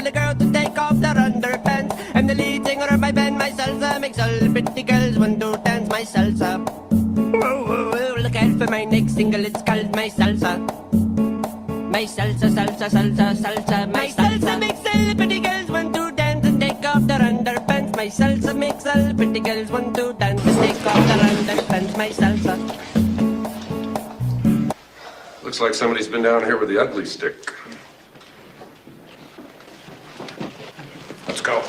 the girls to take off their underpants. I'm the lead singer of my band, my salsa makes all the pretty girls want to dance my salsa. Look out for my next single, it's called my salsa. My salsa, salsa, salsa, salsa, my salsa makes all the pretty girls want to dance and take off their underpants. My salsa makes all the pretty girls want to dance and take off their underpants. My salsa. Looks like somebody's been down here with the ugly stick. Let's go.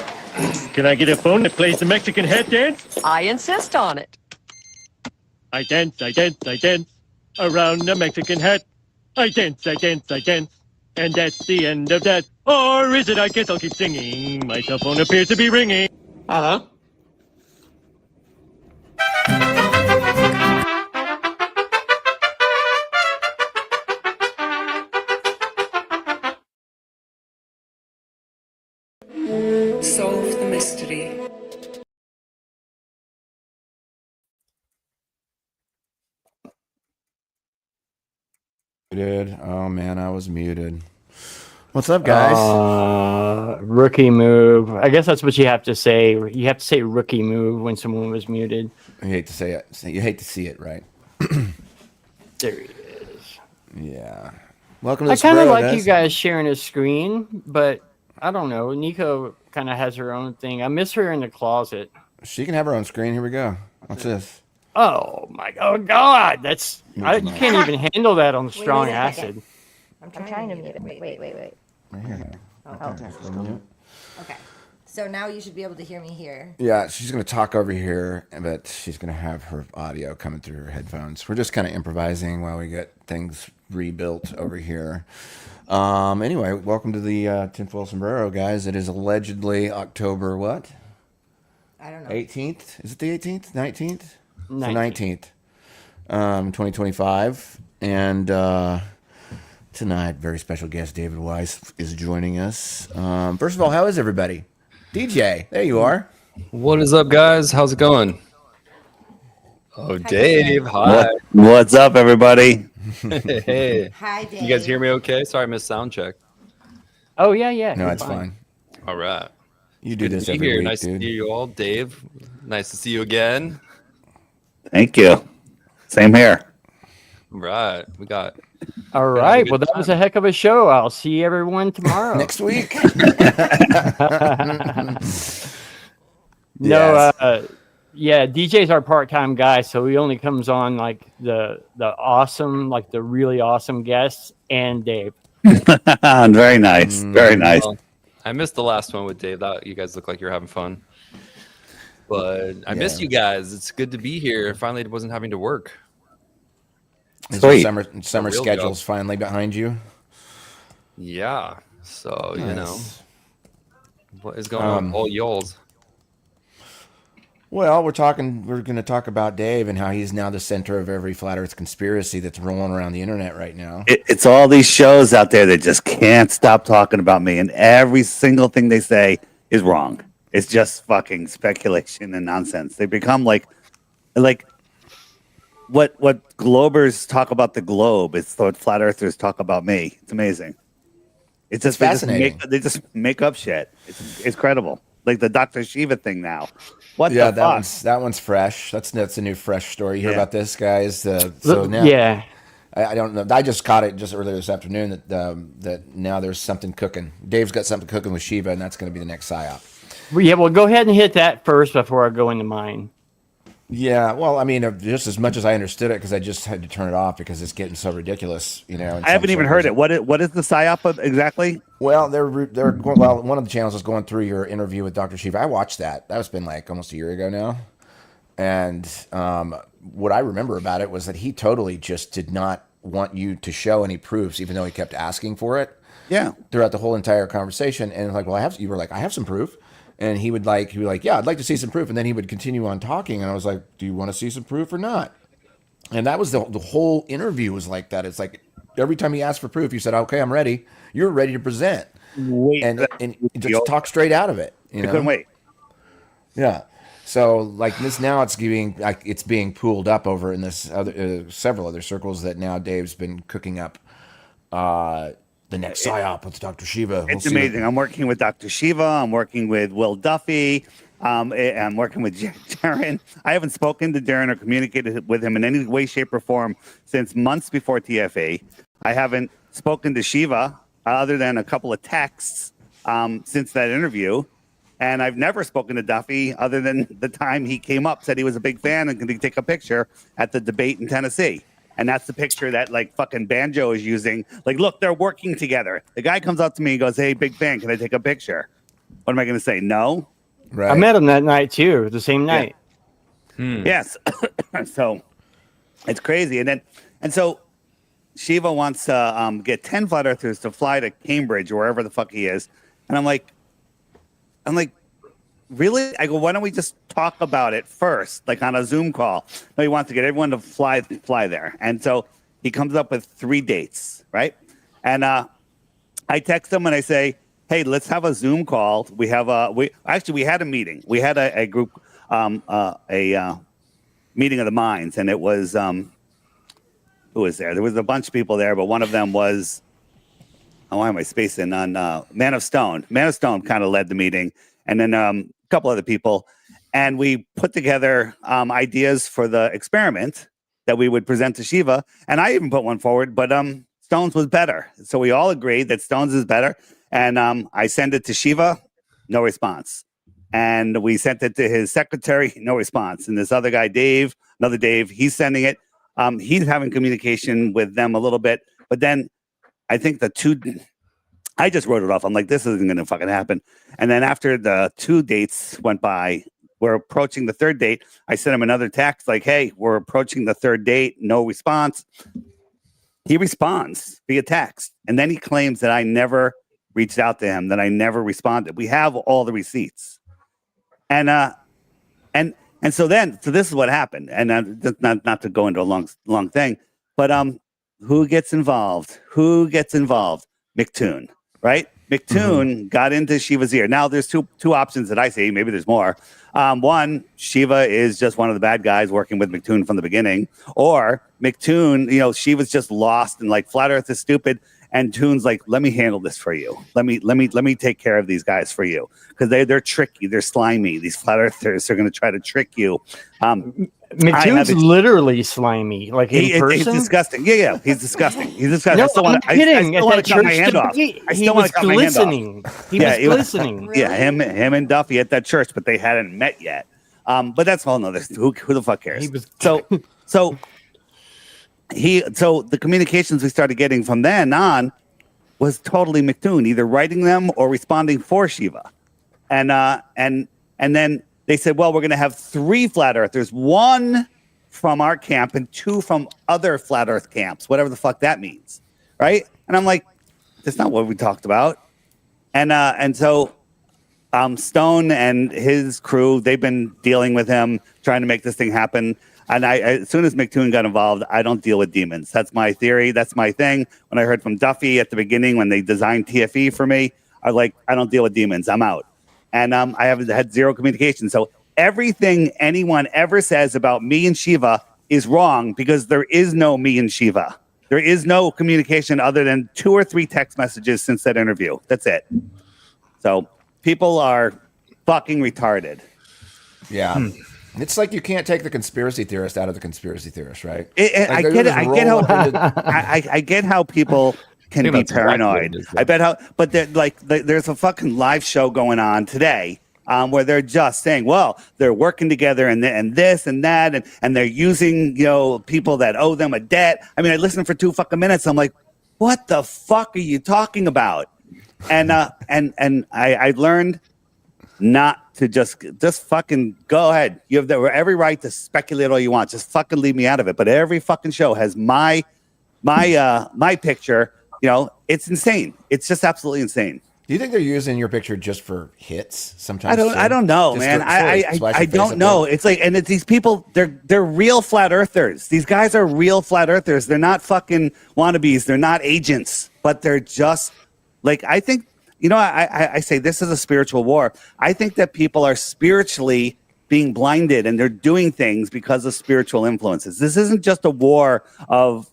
Can I get a phone that plays the Mexican head dance? I insist on it. I dance, I dance, I dance around the Mexican hat. I dance, I dance, I dance. And that's the end of that. Or is it? I guess I'll keep singing. My cell phone appears to be ringing. Hello? Solve the mystery. Muted. Oh man, I was muted. What's up, guys? Rookie move. I guess that's what you have to say. You have to say rookie move when someone was muted. I hate to say it. You hate to see it, right? There he is. Yeah. Welcome to I the kind of Sombrero, like guys. you guys sharing a screen, but I don't know. Nico kind of has her own thing. I miss her in the closet. She can have her own screen. Here we go. Watch this. Oh my God, that's you can't even handle that on strong acid. I'm trying to mute it. Wait. Right here. Okay. So now you should be able to hear me here. Yeah, she's going to talk over here, but she's going to have her audio coming through her headphones. We're just kind of improvising while we get things rebuilt over here. Anyway, welcome to the Tinfoil Sombrero, guys. It is allegedly October what? I don't know. 18th? Is it the 18th? 19th? 19th. 2025. And tonight, very special guest David Weiss is joining us. First of all, how is everybody? DJ, there you are. What is up, guys? How's it going? Oh, Dave. Hi. What's up, everybody? Hey. Hi, Dave. You guys hear me okay? Sorry, I missed sound check. Oh yeah. No, you're it's fine. All right. You do Good this to be every here. week, Nice dude. to see you all. Dave, nice to see you again. Thank you. Same here. All right. We got All right. Well, that was a heck of a show. I'll see everyone tomorrow. Next week. No, yeah, DJ's our part-time guy, so he only comes on like the awesome, like the really awesome guests and Dave. Very nice. Very nice. Well, I missed the last one with Dave. That you guys look like you're having fun. But I missed you guys. It's good to be here. Finally, it wasn't having to work. Is your Sweet. summer real schedule's job. finally behind you? Yeah. So, you know, Nice. what is going on with all y'alls? Well, we're going to talk about Dave and how he's now the center of every flat earth conspiracy that's rolling around the internet right now. It's all these shows out there that just can't stop talking about me, and every single thing they say is wrong. It's just fucking speculation and nonsense. They become like what Globers talk about the globe. It's what flat earthers talk about me. It's amazing. It's just fascinating. They just make up shit. It's incredible. Like the Dr. Shiva thing now. What Yeah, the fuck? that one's fresh. That's a new fresh story. You hear Yeah. about this, guys? So now, Yeah. I don't know. I just caught it just earlier this afternoon that now there's something cooking. Dave's got something cooking with Shiva, and that's going to be the next psyop. Well, yeah, well, go ahead and hit that first before I go into mine. Yeah, well, I mean, just as much as I understood it, because I just had to turn it off because it's getting so ridiculous, you know. I haven't even heard it. What is the psyop exactly? Well, they're going, well, one of the channels is going through your interview with Dr. Shiva. I watched that. That's been like almost a year ago now. And what I remember about it was that he totally just did not want you to show any proofs, even though he kept asking for it. Yeah. Throughout the whole entire conversation. And like, well, you were like, I have some proof. And he would be like, yeah, I'd like to see some proof. And then he would continue on talking. And I was like, do you want to see some proof or not? And that was the whole interview was like that. It's like every time he asked for proof, you said, okay, I'm ready. You're ready to present. Wait, and just talk straight out of it. I couldn't wait. Yeah. So like this now, it's being pooled up over in this other several other circles that now Dave's been cooking up The next psyop with Dr. Shiva. It's amazing. I'm working with Dr. Shiva. I'm working with Will Duffy. I'm working with Darren. I haven't spoken to Darren or communicated with him in any way, shape, or form since months before TFA. I haven't spoken to Shiva other than a couple of texts since that interview. And I've never spoken to Duffy other than the time he came up, said he was a big fan and could take a picture at the debate in Tennessee. And that's the picture that like fucking Banjo is using. Like, look, they're working together. The guy comes up to me and goes, "Hey, big fan, can I take a picture?" What am I going to say? No. Right. I met him that night too, the same night. Yes. So it's crazy. And so Shiva wants to get 10 flat earthers to fly to Cambridge or wherever the fuck he is. And I'm like, really? I go, why don't we just talk about it first, like on a Zoom call? No, he wants to get everyone to fly there. And so he comes up with 3 dates, right? And I text him and I say, hey, let's have a Zoom call. We had a meeting. We had a group, meeting of the minds, and it was who was there? There was a bunch of people there, but one of them was, why am I spacing on Man of Stone? Man of Stone kind of led the meeting, and then a couple other people, and we put together ideas for the experiment that we would present to Shiva, and I even put one forward, but Stone's was better. So we all agreed that Stone's is better. And I sent it to Shiva, no response. And we sent it to his secretary, no response. And this other guy, Dave, another Dave, he's sending it. He's having communication with them a little bit. But then I think I just wrote it off. I'm like, this isn't going to fucking happen. And then after the 2 dates went by, we're approaching the 3rd date. I sent him another text like, hey, we're approaching the 3rd date, no response. He responds via text. And then he claims that I never reached out to him, that I never responded. We have all the receipts. And so this is what happened. And not to go into a long thing, but who gets involved? McToon, right? McToon got into Shiva's ear. Now there's two options that I see. Maybe there's more. One, Shiva is just one of the bad guys working with McToon from the beginning, or McToon, Shiva's just lost and like flat Earth is stupid. And Toon's like, let me handle this for you. Let me take care of these guys for you because they're tricky, they're slimy. These flat earthers are going to try to trick you. McToon's literally slimy, like in person. He's disgusting. Yeah, he's disgusting. He's disgusting. No, I'm kidding. I still want to cut my hand off. He was glistening. He was glistening. Yeah, him and Duffy at that church, but they hadn't met yet. But that's all another. Who the fuck cares? So the communications we started getting from then on was totally McToon, either writing them or responding for Shiva. And then they said, well, we're going to have 3 flat earthers, 1 from our camp and 2 from other flat earth camps, whatever the fuck that means. Right. And I'm like, that's not what we talked about. And so Stone and his crew, they've been dealing with him, trying to make this thing happen. And as soon as McToon got involved, I don't deal with demons. That's my theory. That's my thing. When I heard from Duffy at the beginning, when they designed TFE for me, I was like, I don't deal with demons. I'm out. And I have had 0 communication. So everything anyone ever says about me and Shiva is wrong because there is no me and Shiva. There is no communication other than 2 or 3 text messages since that interview. That's it. So people are fucking retarded. Yeah. It's like you can't take the conspiracy theorist out of the conspiracy theorist, right? I get how people can be paranoid. I bet but there's a fucking live show going on today where they're just saying, well, they're working together and this and that, and they're using people that owe them a debt. I mean, I listened for 2 fucking minutes. I'm like, what the fuck are you talking about? And I learned not to just fucking go ahead. You have every right to speculate all you want. Just fucking leave me out of it. But every fucking show has my picture. It's insane. It's just absolutely insane. Do you think they're using your picture just for hits sometimes? I don't know, man. I don't know. It's like, and it's these people, they're real flat earthers. These guys are real flat earthers. They're not fucking wannabes. They're not agents, but they're just like, I think, I say this is a spiritual war. I think that people are spiritually being blinded and they're doing things because of spiritual influences. This isn't just a war of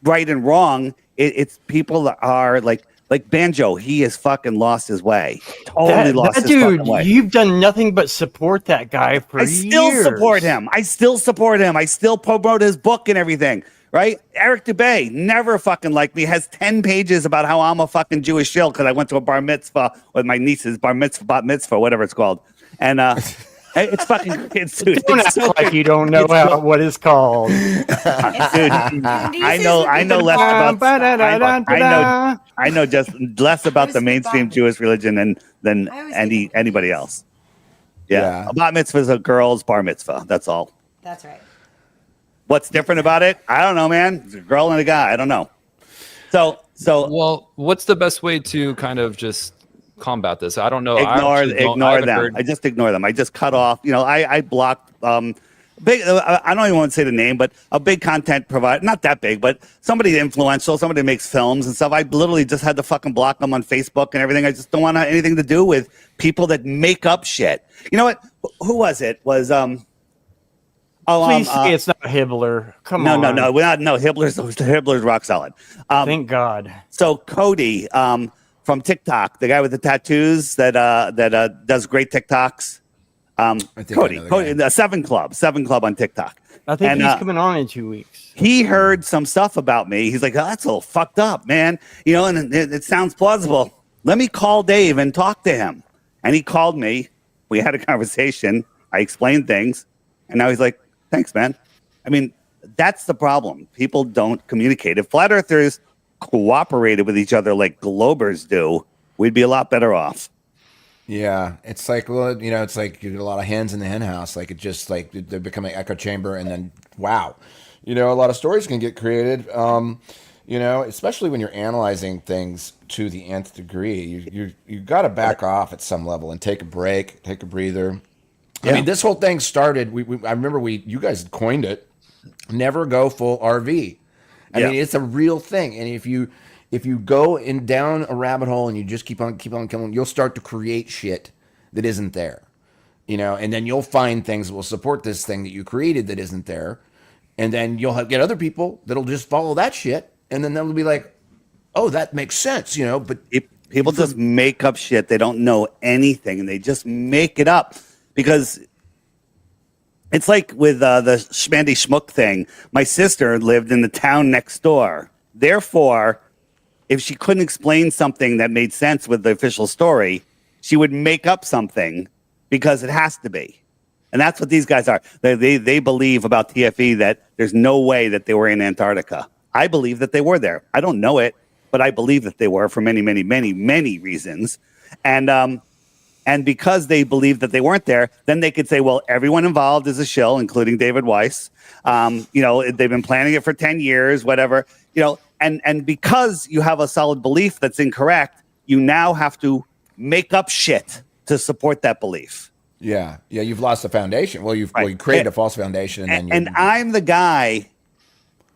right and wrong. It's people that are like Banjo. He has fucking lost his way. Totally lost his dude, fucking way. you've done nothing but support that guy for I years. still support him. I still promote his book and everything. Right? Eric Dubay never fucking liked me. Has 10 pages about how I'm a fucking Jewish shill because I went to a bar mitzvah with my niece's bat mitzvah, whatever it's called. And it's fucking it's dude. Don't It's act so like you don't know what it's called. Dude, I know less about I know just less about the mainstream Jewish religion than anybody else. Yeah. A bat mitzvah is a girl's bar mitzvah. That's all. That's right. What's different about it? I don't know, man. It's a girl and a guy. I don't know. So well, what's the best way to kind of just combat this? I don't know. Ignore them. I just ignore them. I just cut off. I blocked big. I don't even want to say the name, but a big content provider, not that big, but somebody influential, somebody that makes films and stuff. I literally just had to fucking block them on Facebook and everything. I just don't want anything to do with people that make up shit. You know what? Who was it? Was Please say it's not Hibbler. Come on. No. Hibbler's rock solid. Thank God. So Cody from TikTok, the guy with the tattoos that does great TikToks. Cody, the Seven Club on TikTok. I think he's coming on in 2 weeks. He heard some stuff about me. He's like, oh, that's a little fucked up, man. And it sounds plausible. Let me call Dave and talk to him. And he called me. We had a conversation. I explained things. And now he's like, thanks, man. I mean, that's the problem. People don't communicate. If flat earthers cooperated with each other like globers do, we'd be a lot better off. Yeah, it's like, well, it's like you get a lot of hens in the hen house. Like it just like they become an echo chamber, and then wow, a lot of stories can get created. Especially when you're analyzing things to the nth degree, you got to back off at some level and take a break, take a breather. Yeah. I mean, this whole thing started. I remember you guys coined it. Never go full RV. I mean, it's a real thing, and if you go down a rabbit hole and you just keep on coming, you'll start to create shit that isn't there, and then you'll find things that will support this thing that you created that isn't there, and then you'll get other people that'll just follow that shit, and then they'll be like, oh, that makes sense, But people just make up shit. They don't know anything, and they just make it up because it's like with the Schmandy Schmuck thing. My sister lived in the town next door. Therefore, if she couldn't explain something that made sense with the official story, she would make up something because it has to be. And that's what these guys are. They believe about TFE that there's no way that they were in Antarctica. I believe that they were there. I don't know it, but I believe that they were for many, many, many, many reasons. And because they believe that they weren't there, then they could say, well, everyone involved is a shill, including David Weiss. They've been planning it for 10 years, whatever, and because you have a solid belief that's incorrect, you now have to make up shit to support that belief. Yeah. You've lost the foundation. Well, you created a false foundation. And I'm the guy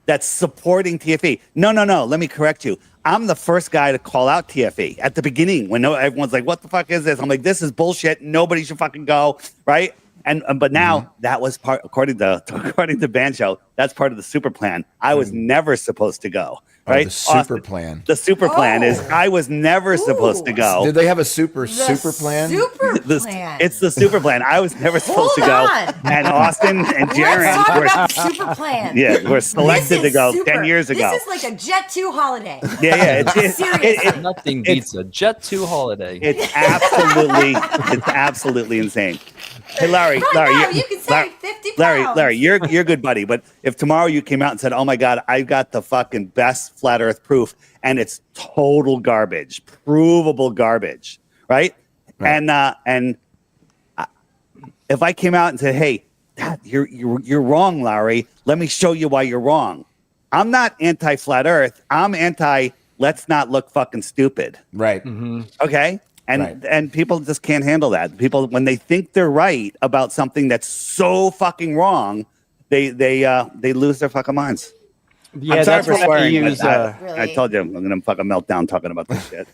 that's supporting TFE. No. Let me correct you. I'm the first guy to call out TFE at the beginning when everyone's like, what the fuck is this? I'm like, this is bullshit. Nobody should fucking go. Right. But now that was part, according to Banjo, that's part of the super plan. I was never supposed to go. Right. The super plan. The super plan is I was never supposed to go. Did they have a super plan? It's the super plan. I was never supposed to go. And Austin and Jaron Let's talk about the super plan. Yeah, we're selected to go 10 years ago. This is like a Jet 2 holiday. Yeah. Nothing beats a Jet 2 holiday. It's absolutely insane. Hey, Larry, you can save 50 pounds. Larry, you're a good buddy. But if tomorrow you came out and said, "Oh my God, I've got the fucking best flat Earth proof," and it's total garbage, provable garbage, right? And if I came out and said, "Hey, you're wrong, Larry. Let me show you why you're wrong." I'm not anti-flat Earth. I'm anti. Let's not look fucking stupid. Right. Mm-hmm. Okay. And people just can't handle that. People, when they think they're right about something that's so fucking wrong, they lose their fucking minds. Yeah, I'm sorry for swearing. Really? I told you I'm gonna fucking melt down talking about this shit.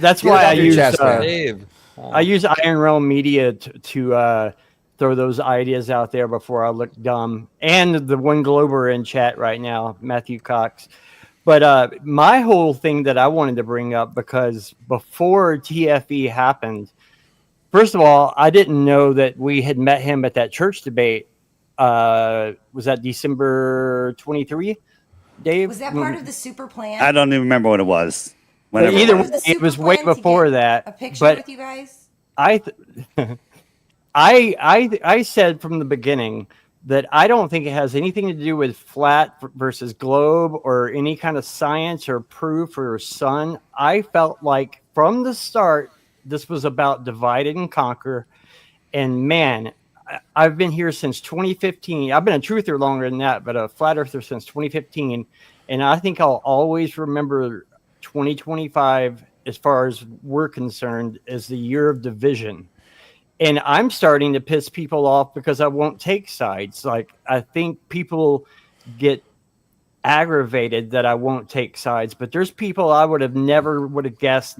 That's why I use Dave. I use Iron Realm Media to throw those ideas out there before I look dumb. And the one Glober in chat right now, Matthew Cox. But my whole thing that I wanted to bring up, because before TFE happened, first of all, I didn't know that we had met him at that church debate. Was that December 23, Dave? Was that part of the super plan? I don't even remember what it was. But Whenever either it way, was. the it super was way plan to before get that. A picture But with you guys? I said from the beginning that I don't think it has anything to do with flat versus globe or any kind of science or proof or sun. I felt like from the start, this was about divide and conquer. And man, I've been here since 2015. I've been a truther longer than that, but a flat earther since 2015. And I think I'll always remember 2025, as far as we're concerned, as the year of division. And I'm starting to piss people off because I won't take sides. Like, I think people get aggravated that I won't take sides, but there's people I would have never would have guessed.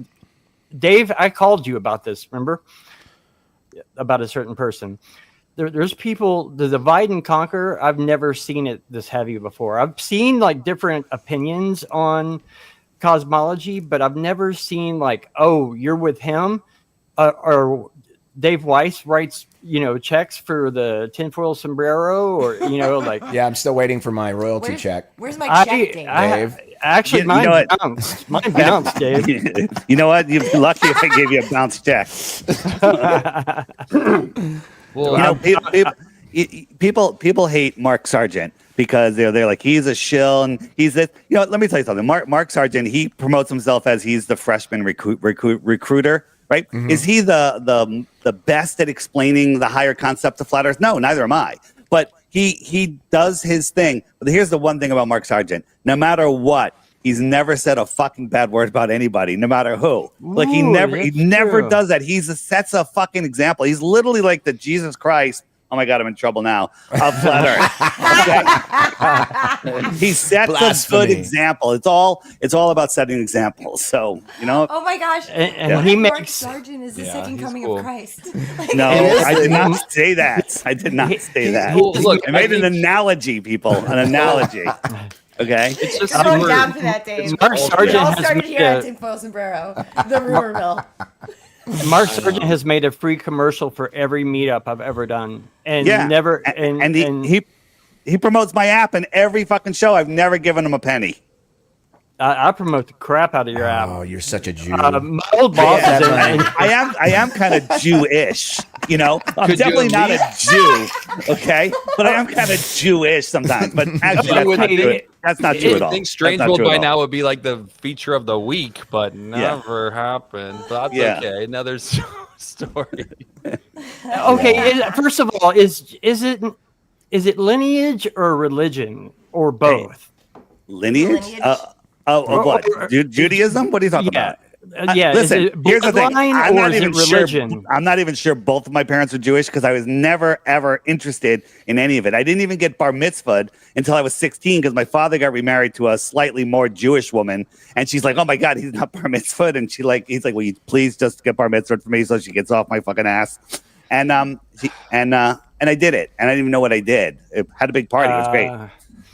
Dave, I called you about this, remember? About a certain person. There's people, the divide and conquer, I've never seen it this heavy before. I've seen like different opinions on cosmology, but I've never seen like, oh, you're with him, or Dave Weiss writes, checks for the tinfoil sombrero, or, like. Yeah, I'm still waiting for my royalty check. Where's my check, Dave? Dave. Actually, mine bounced. Mine bounced, Dave. You know what? You'd be lucky if I gave you a bounce check. Well, people hate Mark Sargent because they're like, he's a shill and he's this. Let me tell you something. Mark Sargent, he promotes himself as he's the freshman recruiter, right? Mm-hmm. Is he the best at explaining the higher concept of flat Earth? No, neither am I. But he does his thing. But here's the one thing about Mark Sargent: no matter what, he's never said a fucking bad word about anybody, no matter who. Like he never does that. Sets a fucking example. He's literally like the Jesus Christ. Oh my God, I'm in trouble now. Of flat Earth. He sets a good example. It's all about setting examples. So Oh my gosh! And he Mark makes Sargent is the second coming cool. of Christ. No, I did not say that. I did not say that. Well, look, I made an analogy, people. An analogy. Okay. It's just You're going super- down for that, Dave. Mark We Sargent all has started made here at a- Tinfoil Sombrero, the rumor mill. Mark Sargent has made a free commercial for every meetup I've ever done, and never. And he promotes my app in every fucking show. I've never given him a penny. I promote the crap out of your app. Oh, you're such a Jew. My old boss is in. I am kind of Jewish, I'm definitely not a Jew, okay? But I am kind of Jewish sometimes. But actually, that's not true at all. I think Strange World by now would be like the feature of the week, but never happened. But that's okay. Another story. Okay, first of all, is it lineage or religion or both? Lineage? What? Judaism? What are you talking about? Yeah. Listen, here's the thing. I'm not even religion? sure. I'm not even sure both of my parents were Jewish because I was never ever interested in any of it. I didn't even get bar mitzvahed until I was 16 because my father got remarried to a slightly more Jewish woman, and she's like, "Oh my God, he's not bar mitzvahed," and he's like, "Will you please just get bar mitzvahed for me?" So she gets off my fucking ass, and I did it, and I didn't even know what I did. It had a big party. It was great.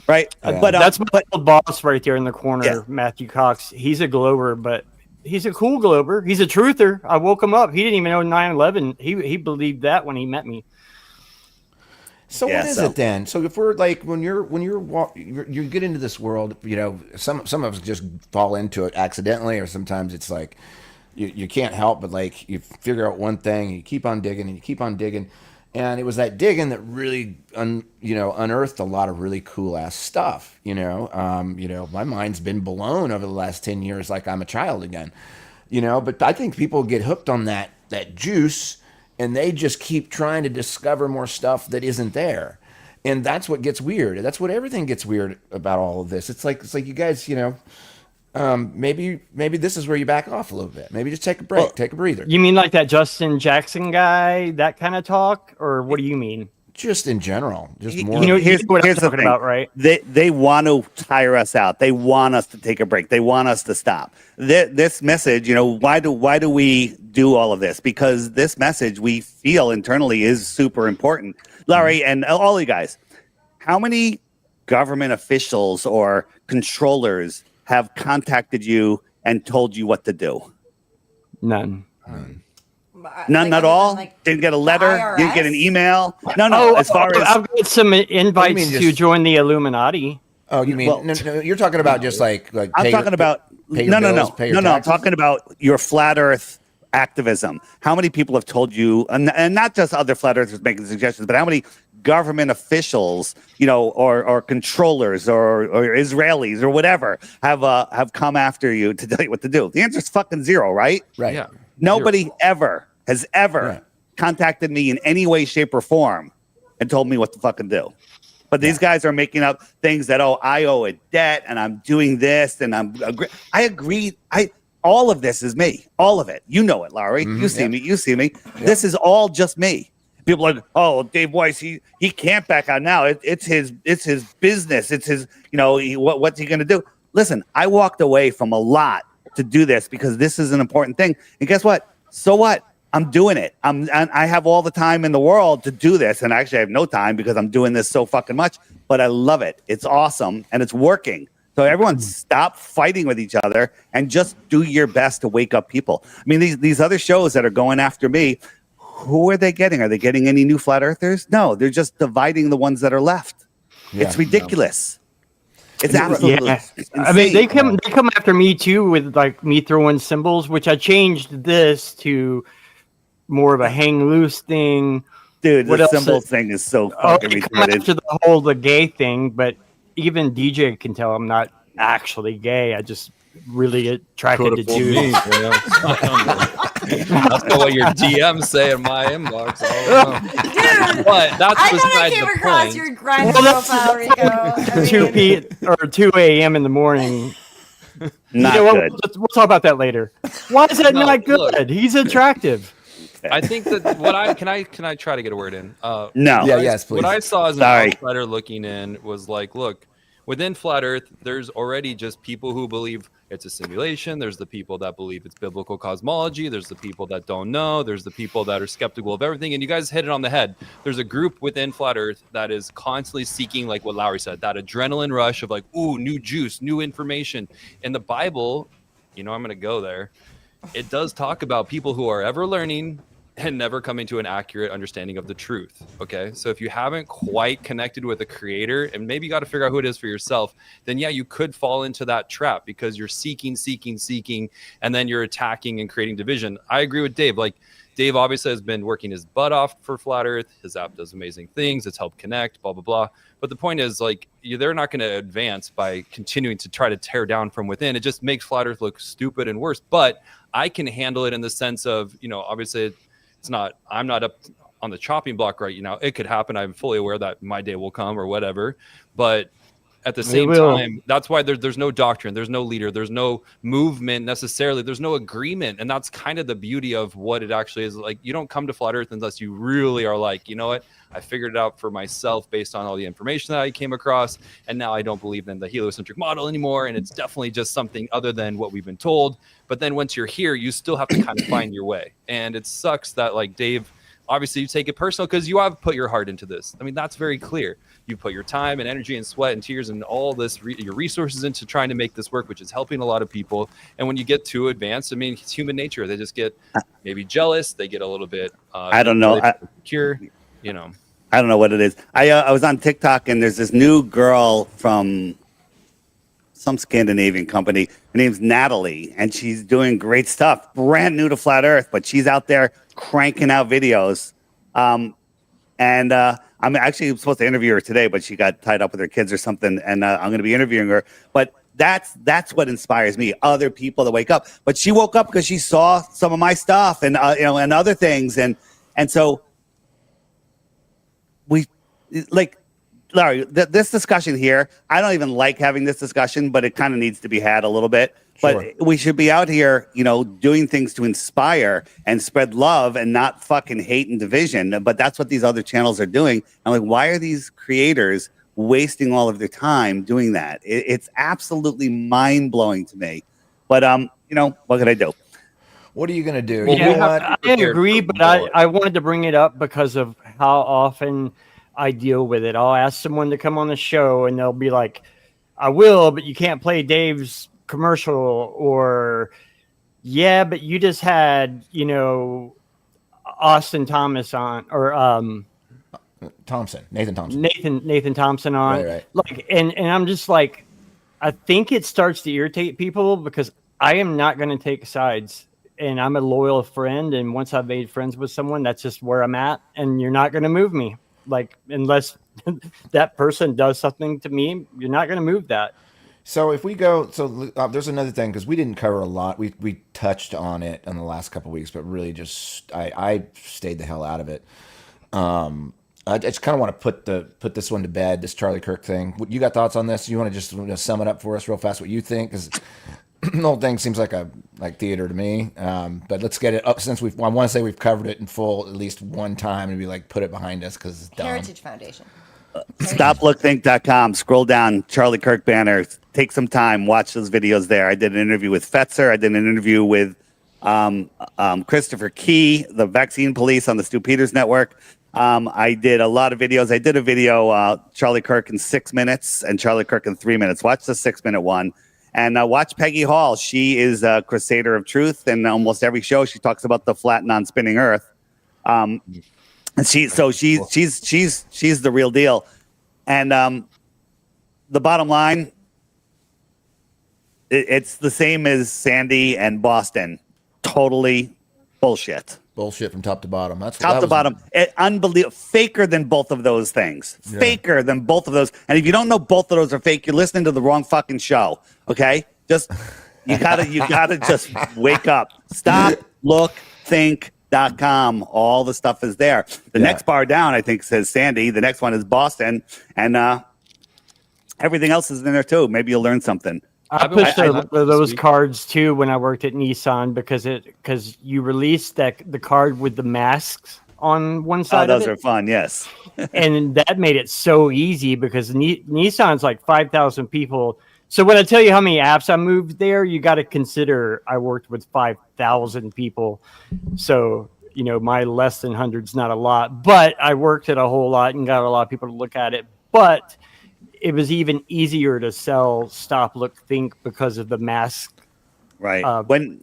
Right, but that's my old boss right there in the corner, Matthew Cox. He's a Glober, but he's a cool Glober. He's a truther. I woke him up. He didn't even know 9/11. He believed that when he met me. So what is it then? So if we're like when you get into this world, some of us just fall into it accidentally, or sometimes it's like you can't help but like you figure out one thing and you keep on digging and you keep on digging. And it was that digging that really, unearthed a lot of really cool ass stuff. My mind's been blown over the last 10 years, like I'm a child again. But I think people get hooked on that juice, and they just keep trying to discover more stuff that isn't there, and that's what gets weird. That's what everything gets weird about all of this. It's like you guys, maybe this is where you back off a little bit. Maybe just take a break, take a breather. You mean like that Justin Jackson guy, that kind of talk, or what do you mean? Just in general, just more. Here's what I'm the talking thing. about, right? They want to tire us out. They want us to take a break. They want us to stop. This message, why do we do all of this? Because this message we feel internally is super important. Larry and all you guys, how many government officials or controllers have contacted you and told you what to do? None. None at all? Didn't get a letter? Didn't get an email? No. As far as I've got some invites to just- join the Illuminati. Oh, you mean no, you're talking about just like I'm talking about no. I'm talking about your flat Earth activism. How many people have told you, and not just other flat earthers making suggestions, but how many government officials, or controllers or Israelis or whatever have come after you to tell you what to do? The answer is fucking zero, right? Right. Yeah. Nobody has ever contacted me in any way, shape, or form and told me what to fucking do. But these guys are making up things that, I owe a debt and I'm doing this and I agree. All of this is me. All of it. You know it, Larry. You see me. You see me. This is all just me. People are like, oh, Dave Weiss, he can't back out now. It's his business. It's his, what's he going to do? Listen, I walked away from a lot to do this because this is an important thing. And guess what? So what? I'm doing it. I have all the time in the world to do this. And actually I have no time because I'm doing this so fucking much, but I love it. It's awesome. And it's working. So everyone stop fighting with each other and just do your best to wake up people. I mean, these other shows that are going after me, who are they getting? Are they getting any new flat earthers? No, they're just dividing the ones that are left. Yeah, it's ridiculous. It's absolutely insane. I mean, they come after me too with like me throwing symbols, which I changed this to more of a hang loose thing. Dude, What the else symbol is- thing is so Oh, fucking they come retarded. after the gay thing, but even DJ can tell I'm not actually gay. I just really attracted to dudes. That's not what your DMs say in my inbox. Dude, But that's I thought I beside came the across point. your grind Well, that's- profile, Rico. I 2 mean, p or 2 a.m. in the morning. Not You know what? good. We'll talk about that later. Why is that No, not good? look. He's attractive. I think that what I can I try to get a word in. No. Yeah, yes, please. What I saw as an Sorry. outsider looking in was like, look, within flat Earth, there's already just people who believe it's a simulation. There's the people that believe it's biblical cosmology. There's the people that don't know. There's the people that are skeptical of everything. And you guys hit it on the head. There's a group within flat Earth that is constantly seeking, like what Lowry said, that adrenaline rush of like, ooh, new juice, new information. In the Bible, I'm going to go there. It does talk about people who are ever learning and never coming to an accurate understanding of the truth. Okay. So if you haven't quite connected with the creator and maybe you got to figure out who it is for yourself, then yeah, you could fall into that trap because you're seeking, and then you're attacking and creating division. I agree with Dave. Like Dave obviously has been working his butt off for Flat Earth. His app does amazing things. It's helped connect, blah, blah, blah. But the point is like, they're not going to advance by continuing to try to tear down from within. It just makes Flat Earth look stupid and worse. But I can handle it in the sense of, obviously I'm not up on the chopping block right now. It could happen. I'm fully aware that my day will come or whatever. But at the same time, that's why there's no doctrine. There's no leader. There's no movement necessarily. There's no agreement. And that's kind of the beauty of what it actually is. Like, you don't come to Flat Earth unless you really are like, you know what? I figured it out for myself based on all the information that I came across. And now I don't believe in the heliocentric model anymore. And it's definitely just something other than what we've been told. But then once you're here, you still have to kind of find your way. And it sucks that, like, Dave, obviously you take it personal because you have put your heart into this. I mean, that's very clear. You put your time and energy and sweat and tears and all this, your resources into trying to make this work, which is helping a lot of people. And when you get too advanced, I mean, it's human nature. They just get maybe jealous. They get a little bit, I don't know. Insecure, I don't know what it is. I was on TikTok and there's this new girl from some Scandinavian company. Her name's Natalie, and she's doing great stuff. Brand new to Flat Earth, but she's out there cranking out videos. I'm actually supposed to interview her today, but she got tied up with her kids or something, and I'm going to be interviewing her. But that's what inspires me. Other people that wake up. But she woke up because she saw some of my stuff and and other things, and so we like. Larry, this discussion here, I don't even like having this discussion, but it kind of needs to be had a little bit. But Sure. we should be out here, doing things to inspire and spread love and not fucking hate and division. But that's what these other channels are doing. I'm like, why are these creators wasting all of their time doing that? It's absolutely mind blowing to me. But what can I do? What are you gonna do? Well, You know Yeah, what? I agree, but I wanted to bring it up because of how often I deal with it. I'll ask someone to come on the show and they'll be like, I will, but you can't play Dave's commercial, or yeah, but you just had, Austin Thomas on, or Nathan Thompson. Nathan Thompson on. Right. Like, and I'm just like, I think it starts to irritate people because I am not going to take sides, and I'm a loyal friend. And once I've made friends with someone, that's just where I'm at, and you're not going to move me. Like, unless that person does something to me, you're not going to move that. So if we go, there's another thing, because we didn't cover a lot. We touched on it in the last couple of weeks, but really just I stayed the hell out of it. I just kind of want to put this one to bed, this Charlie Kirk thing. You got thoughts on this? You want to just sum it up for us real fast, what you think? Because the whole thing seems like theater to me. But let's get it up, since I want to say we've covered it in full at least one time, and be like, put it behind us because it's dumb. Heritage Foundation. StopLookThink.com. Scroll down, Charlie Kirk banner. Take some time, watch those videos there. I did an interview with Fetzer. I did an interview with Christopher Key, the vaccine police on the Stu Peters Network. I did a lot of videos. I did a video, Charlie Kirk in 6 minutes and Charlie Kirk in 3 minutes. Watch the 6-minute one. And watch Peggy Hall. She is a crusader of truth. And almost every show, she talks about the flat, non-spinning Earth. And she's the real deal. And the bottom line, it's the same as Sandy and Boston. Totally bullshit. Bullshit from top to bottom. That's top to bottom. Unbelievable. Faker than both of those things. Yeah. Faker than both of those. And if you don't know both of those are fake, you're listening to the wrong fucking show. Okay? Just you gotta just wake up. Stop, look, think.com. All the stuff is there. The next bar down, I think, says Sandy. The next one is Boston. And everything else is in there too. Maybe you'll learn something. I pushed those cards too when I worked at Nissan because you released the card with the masks on one side. Oh, those are fun, yes. And that made it so easy because Nissan's like 5,000 people. So when I tell you how many apps I moved there, you got to consider I worked with 5,000 people. So my less than 100's not a lot, but I worked at a whole lot and got a lot of people to look at it. But it was even easier to sell Stop, Look, Think because of the mask. Right. When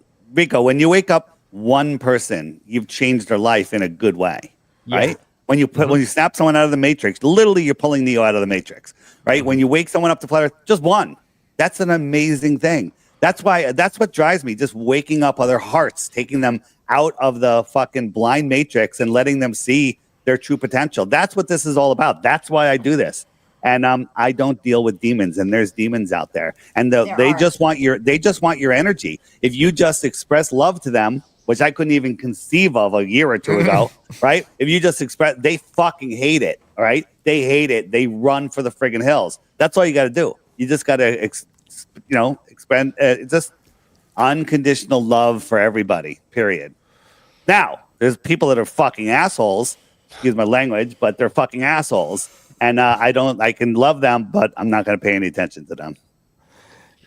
you wake up one person, you've changed their life in a good way. Yeah. Right. When you snap someone out of the matrix, literally you're pulling Neo out of the matrix. Right. Mm-hmm. When you wake someone up to flat Earth, just one. That's an amazing thing. That's what drives me. Just waking up other hearts, taking them out of the fucking blind matrix and letting them see their true potential. That's what this is all about. That's why I do this. And I don't deal with demons, and there's demons out there, and they just want your energy. If you just express love to them, which I couldn't even conceive of a year or two ago, right? If you just express, they fucking hate it, all right? They hate it. They run for the friggin' hills. That's all you got to do. You just got to, expend just unconditional love for everybody. Period. Now, there's people that are fucking assholes. Excuse my language, but they're fucking assholes. And I can love them, but I'm not going to pay any attention to them.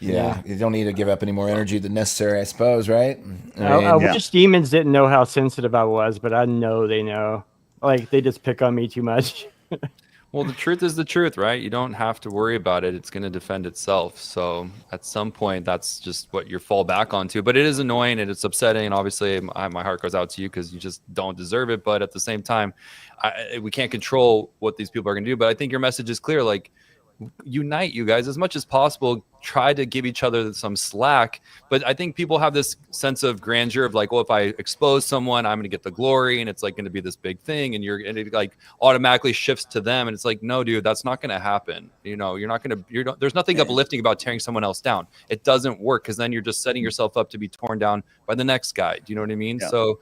Yeah, you don't need to give up any more energy than necessary, I suppose, right? I wish demons didn't know how sensitive I was, but I know they know. Like, they just pick on me too much. Well, the truth is the truth, right? You don't have to worry about it. It's going to defend itself. So at some point, that's just what you fall back onto. But it is annoying and it's upsetting. And obviously, my heart goes out to you because you just don't deserve it. But at the same time, we can't control what these people are going to do. But I think your message is clear. Like, unite, you guys, as much as possible. Try to give each other some slack. But I think people have this sense of grandeur of like, well, if I expose someone, I'm going to get the glory, and it's like going to be this big thing, and it like automatically shifts to them, and it's like, no, dude, that's not going to happen. You're not going to. There's nothing uplifting about tearing someone else down. It doesn't work because then you're just setting yourself up to be torn down by the next guy. Do you know what I mean? Yeah. So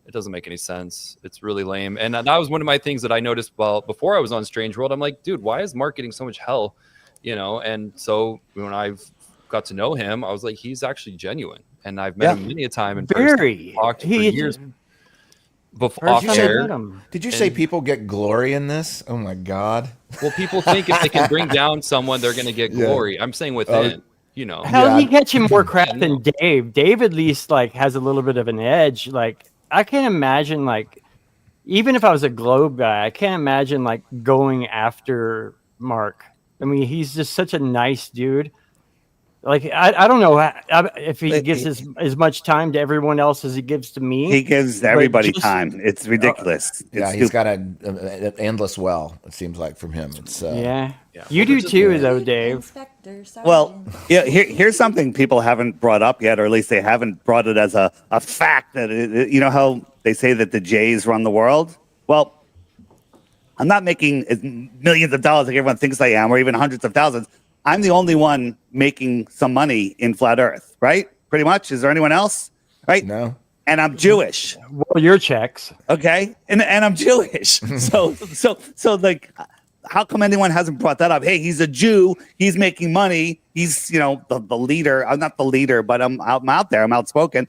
it doesn't make any sense. It's really lame. And that was one of my things that I noticed before I was on Strange World. I'm like, dude, why is Mark getting so much hell? And so when I've got to know him, I was like, he's actually genuine. And I've met him many a time in person. Talked for years before off air. Did you say people get glory in this? Oh my God. Well, people think if they can bring down someone, they're going to get glory. Yeah. I'm saying within. How did he catch him more crap than Dave? Dave at least like has a little bit of an edge. Like, I can't imagine, like, even if I was a Globe guy, I can't imagine like going after Mark. I mean, he's just such a nice dude. Like I don't know if he gives as much time to everyone else as he gives to me. He gives but everybody just- time. It's ridiculous. Yeah, It's he's stupid. got an endless well. It seems like from him. It's Yeah. Yeah. You Well, do just- too, though, Dave. Inspector Well, Sergeant. yeah. Here's something people haven't brought up yet, or at least they haven't brought it as a fact that you know how they say that the Jays run the world. Well, I'm not making millions of dollars like everyone thinks I am, or even hundreds of thousands. I'm the only one making some money in flat Earth, right? Pretty much. Is there anyone else? Right? no. And I'm Jewish. Well, your checks. Okay, and I'm Jewish. So like, how come anyone hasn't brought that up? Hey, he's a Jew. He's making money. He's the leader. I'm not the leader, but I'm out there. I'm outspoken.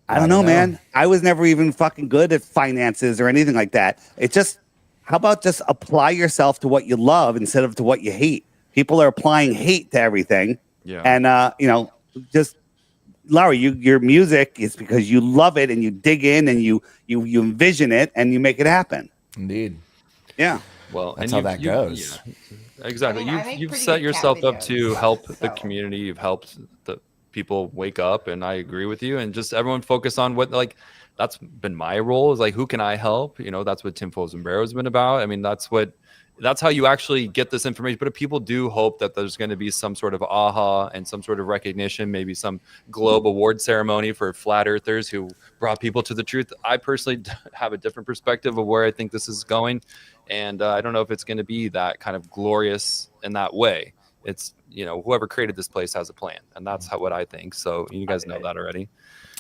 I don't know, man. I was never even fucking good at finances or anything like that. It's just, how about just apply yourself to what you love instead of to what you hate? People are applying hate to everything. Yeah. And just Larry, your music is because you love it and you dig in and you envision it and you make it happen. Indeed. Yeah. Well, That's and how that goes. Yeah, exactly. I mean, I make You've pretty set good yourself cat up to videos, help the so. community. You've helped the people wake up, and I agree with you. And just everyone focus on what, like, that's been my role, is like, who can I help? That's what Sombrero has been about. I mean, that's how you actually get this information. But if people do hope that there's going to be some sort of aha and some sort of recognition, maybe some Globe Award ceremony for flat earthers who brought people to the truth. I personally have a different perspective of where I think this is going. And I don't know if it's going to be that kind of glorious in that way. It's, whoever created this place has a plan. And that's what I think. So you guys know that already.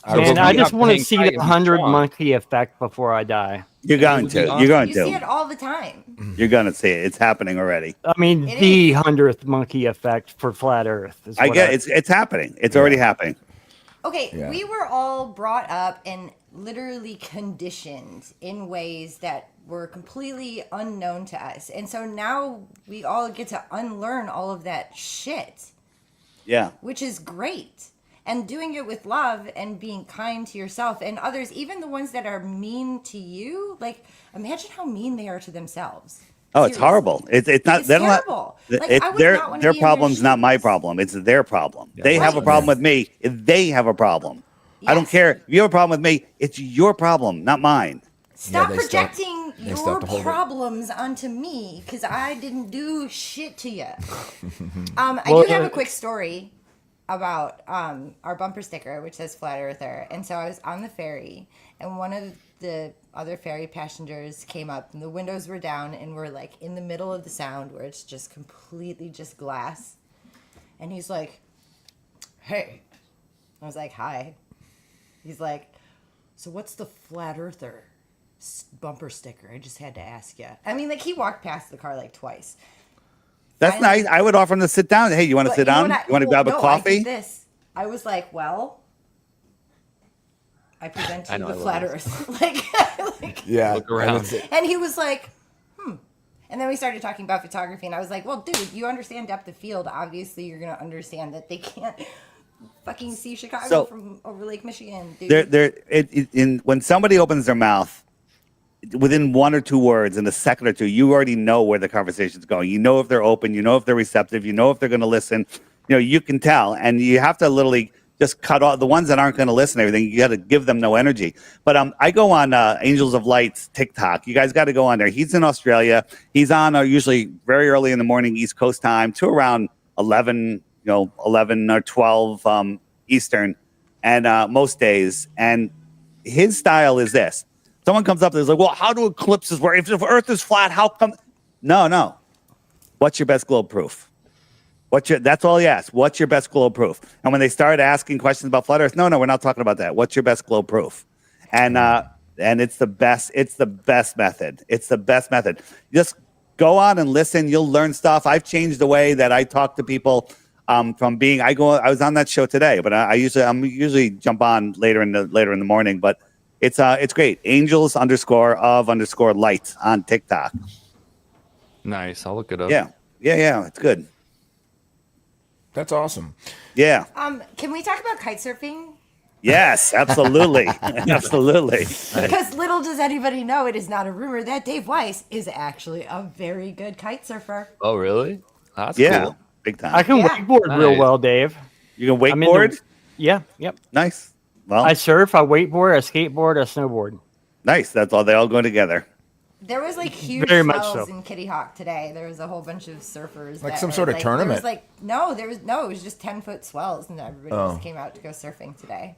Man, I just want to see hang the tight and be 100 strong. monkey effect before I die. You're going to. You're going You see it to. all the time. You're going to see it. It's happening already. I mean, It the is. 100th monkey effect for flat Earth. Is I what get it. It's happening. It's already happening. Okay, Yeah. we were all brought up and literally conditioned in ways that were completely unknown to us. And so now we all get to unlearn all of that shit, Yeah. which is great. And doing it with love and being kind to yourself and others, even the ones that are mean to you, like imagine how mean they are to themselves. Oh, it's Seriously. horrible. It's not. It's They don't. terrible. Like, I would not wanna their be in their problem's not my shoes. problem. It's their problem. They have a Right. problem with me. If they have a problem, I don't Yes. care. If you have a problem with me, it's your problem, not mine. Stop they still- projecting they still your have to hold it. problems onto me because I didn't do shit to you. I Well, do have a quick story about our bumper sticker, which says Flat Earther. And so I was on the ferry, and one of the other ferry passengers came up, and the windows were down, and we're like in the middle of the sound where it's just completely just glass. And he's like, "Hey." I was like, "Hi." He's like, "So what's the Flat Earther bumper sticker? I just had to ask you." I mean, like, he walked past the car like twice. That's Finally- nice. I would offer him to sit down. Hey, you want to But sit you know down? what You want to well, grab a no, I coffee? did this. I was like, "Well, I present to I you know, the I love Flat this. Earth." like, Yeah. Look around. and it's- and he was like, And then we started talking about photography, and I was like, "Well, dude, you understand depth of field. Obviously, you're gonna understand that they can't fucking see Chicago So- from over Lake Michigan, dude." When somebody opens their mouth, within one or two words, in a second or two, you already know where the conversation's going. You know if they're open. You know if they're receptive. You know if they're going to listen. You can tell, and you have to literally just cut off the ones that aren't going to listen. Everything you got to give them no energy. But I go on Angels of Light's TikTok. You guys got to go on there. He's in Australia. He's on usually very early in the morning East Coast time to around 11 or 12 Eastern, and most days. And his style is this. Someone comes up and is like, "Well, how do eclipses work? If Earth is flat, how come?" No. What's your best globe proof? That's all he asks. What's your best globe proof? And when they start asking questions about flat Earth, no, we're not talking about that. What's your best globe proof? And it's the best. It's the best method. It's the best method. Just go on and listen. You'll learn stuff. I've changed the way that I talk to people. From being, I was on that show today, but I'm usually jump on later in the morning. But it's great. Angels_of_light on TikTok. Nice. I'll look it up. Yeah. It's good. That's awesome. Yeah. Can we talk about kite surfing? Yes, absolutely. Absolutely. Because little does anybody know, it is not a rumor that Dave Weiss is actually a very good kite surfer. Oh, really? That's Yeah. cool. big time. I can Yeah. wakeboard real Nice. well, Dave. You can I'm into- wakeboard. Yeah, yep. Nice. Well, I surf, I wakeboard, I skateboard, I snowboard. nice. That's all. They all go together. There was like huge Very much swells so. in Kitty Hawk today. There was a whole bunch of surfers. Like that some were, sort of like, tournament? There was like it was just 10-foot swells, and everybody just came out to go surfing today.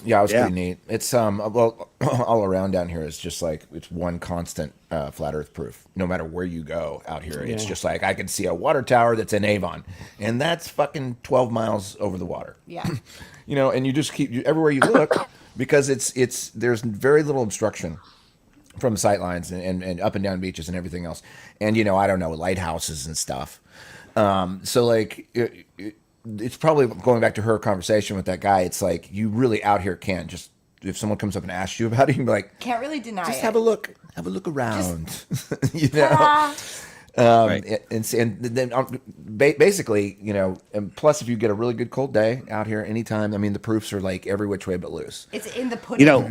Yeah, it was Yeah. pretty neat. It's well, all around down here is just like it's one constant flat Earth proof. No matter where you go out here, it's Yeah. just like I can see a water tower that's in Avon, and that's fucking 12 miles over the water. Yeah. You know, and you just keep everywhere you look because it's there's very little obstruction from sightlines and up and down beaches and everything else, and you know I don't know lighthouses and stuff. So like. It's probably going back to her conversation with that guy. It's like you really out here can just if someone comes up and asks you about it, you can be like, Can't really deny just it. have a look around, you know. Ta-da! Right. And then basically, you know, and plus if you get a really good cold day out here anytime, I mean the proofs are like every which way but loose. It's in the pudding. You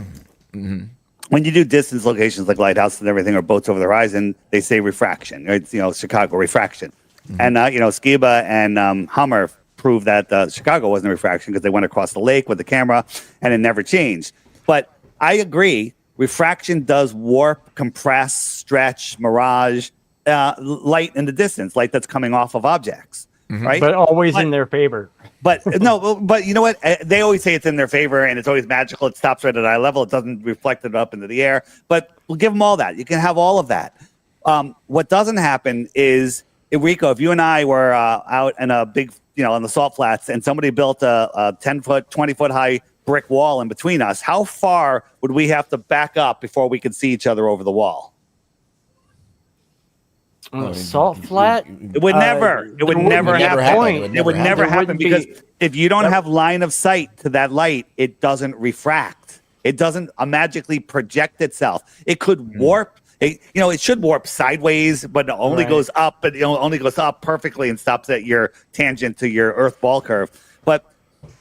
know, when you do distance locations like lighthouses and everything or boats over the horizon, they say refraction. Right? You know, Chicago refraction, and you know, Skiba and Hummer proved that Chicago wasn't a refraction because they went across the lake with the camera and it never changed. But I agree, refraction does warp, compress, stretch, mirage, light in the distance, light that's coming off of objects, right? But always in their favor. But no, but you know what? They always say it's in their favor and it's always magical. It stops right at eye level. It doesn't reflect it up into the air. But we'll give them all that. You can have all of that. What doesn't happen is, Enrico, if you and I were out in a big, you know, on the salt flats and somebody built a 10-foot, 20-foot high brick wall in between us, how far would we have to back up before we could see each other over the wall? Salt flat? It would never. It would never happen. It would never happen because if you don't have line of sight to that light, it doesn't refract. It doesn't magically project itself. It could warp. It should warp sideways, but it only goes up. But only goes up perfectly and stops at your tangent to your Earth ball curve. But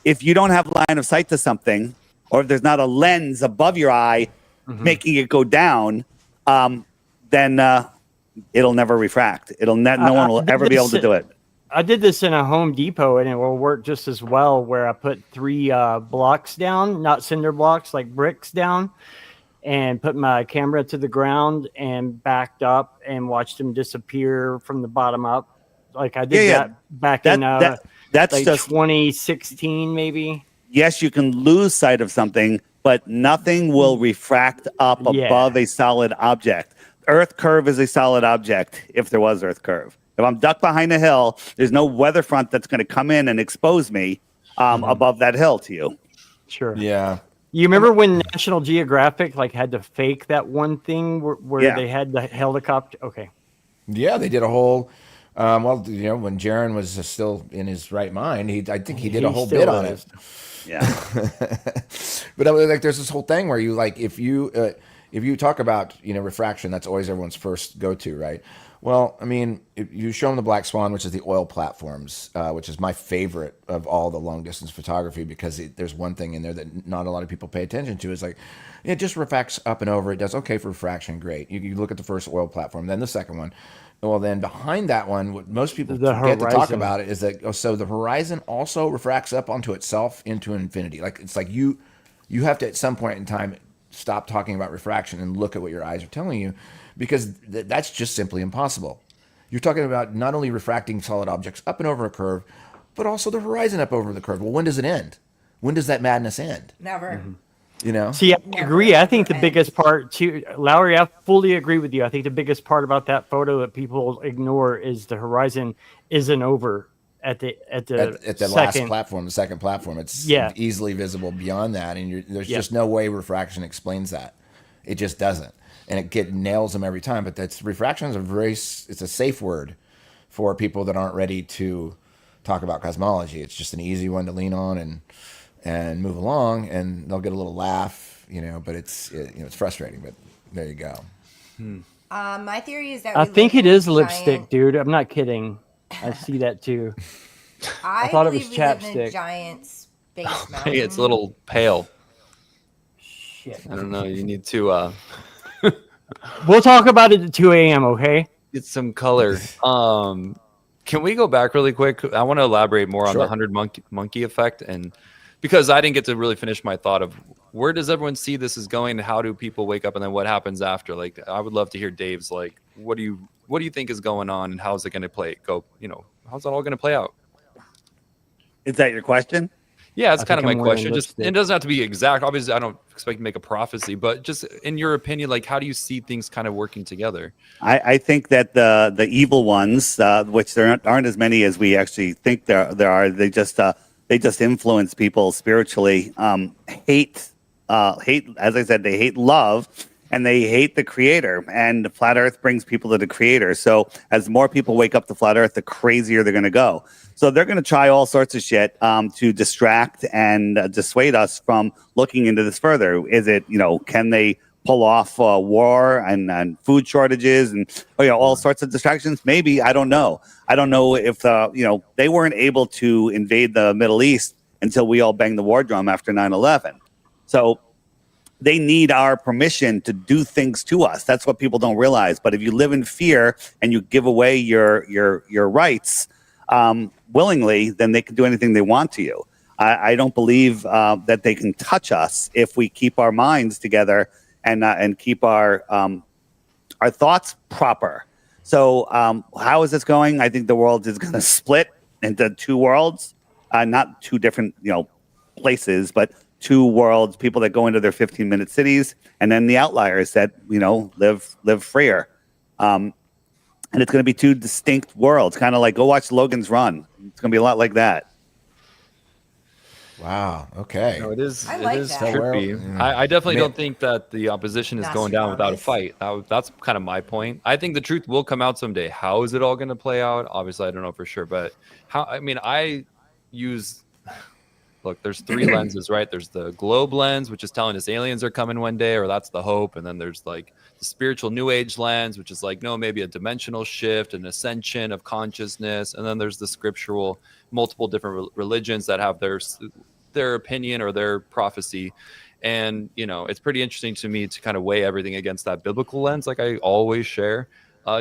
if you don't have line of sight to something, or if there's not a lens above your eye making it go down, then it'll never refract. No one will ever be able to do it. I did this in a Home Depot, and it will work just as well. Where I put 3 blocks down, not cinder blocks, like bricks down, and put my camera to the ground and backed up and watched them disappear from the bottom up. Like I did that back in that's like just 2016, maybe. Yes, you can lose sight of something, but nothing will refract up above a solid object. Earth curve is a solid object if there was Earth curve. If I'm ducked behind a hill, there's no weather front that's going to come in and expose me above that hill to you. Sure. Yeah. You remember when National Geographic had to fake that one thing where they had the helicopter? Okay. Yeah, they did a whole. Well, when Jaron was still in his right mind, I think he did a whole bit on it. Yeah. But like, there's this whole thing where you if you talk about refraction, that's always everyone's first go to, right? Well, I mean, if you show them the Black Swan, which is the oil platforms, which is my favorite of all the long distance photography, because there's one thing in there that not a lot of people pay attention to. Is like, it just refracts up and over. It does okay for refraction, great. You look at the first oil platform, then the second one. Well, then behind that one, what most people forget to talk about it is that so the horizon also refracts up onto itself into infinity. Like it's like you have to at some point in time stop talking about refraction and look at what your eyes are telling you, because that's just simply impossible. You're talking about not only refracting solid objects up and over a curve, but also the horizon up over the curve. Well, when does it end? When does that madness end? Never. See, I agree. I think the biggest part too, Lowry, I fully agree with you. I think the biggest part about that photo that people ignore is the horizon isn't over at the last platform, the second platform. It's easily visible beyond that, and there's just no way refraction explains that. It just doesn't, and it nails them every time. But that's refraction is it's a safe word for people that aren't ready to talk about cosmology. It's just an easy one to lean on and move along, and they'll get a little laugh, but it's frustrating. But there you go. My theory is that I think it is lipstick, dude. I'm not kidding. I see that too. I thought it was believe we live in a chapstick. giant space mountain. Hey, it's a little pale. Shit. I don't know. You need to We'll talk about it at 2 a.m. Okay. get some color. Can we go back really quick? I want to elaborate more on the Sure. 100 monkey effect, and because I didn't get to really finish my thought of where does everyone see this is going, and how do people wake up, and then what happens after? Like, I would love to hear Dave's like, what do you think is going on, and how's it going to go? How's it all going to play out? Is that your question? Yeah, it's I kind of think my I'm wearing question. Just lipstick. it doesn't have to be exact. Obviously, I don't expect you to make a prophecy, but just in your opinion, like, how do you see things kind of working together? I think that the evil ones, which there aren't as many as we actually think there are, they just influence people spiritually. Hate, as I said, they hate love, and they hate the creator. And flat Earth brings people to the creator. So as more people wake up to flat Earth, the crazier they're going to go. So they're going to try all sorts of shit to distract and dissuade us from looking into this further. Is it, can they pull off war and food shortages and all sorts of distractions? Maybe. I don't know. I don't know if they weren't able to invade the Middle East until we all banged the war drum after 9/11. So they need our permission to do things to us. That's what people don't realize. But if you live in fear and you give away your rights willingly, then they can do anything they want to you. I don't believe that they can touch us if we keep our minds together and keep our thoughts proper. So how is this going? I think the world is going to split into two worlds, not two different places, but two worlds. People that go into their 15-minute cities, and then the outliers that live freer. And it's going to be two distinct worlds, kind of like go watch Logan's Run. It's going to be a lot like that. Wow. Okay. No, it is. I It like is that. trippy. I definitely Man. don't think that the opposition is going down without a fight. That's kind of my point. I think the truth will come out someday. How is it all going to play out? Obviously, I don't know for sure. But I use. Look, there's three lenses, right? There's the globe lens, which is telling us aliens are coming one day, or that's the hope. And then there's like the spiritual new age lens, which is like, no, maybe a dimensional shift, an ascension of consciousness. And then there's the scriptural, multiple different religions that have their opinion or their prophecy. And, it's pretty interesting to me to kind of weigh everything against that biblical lens, like I always share.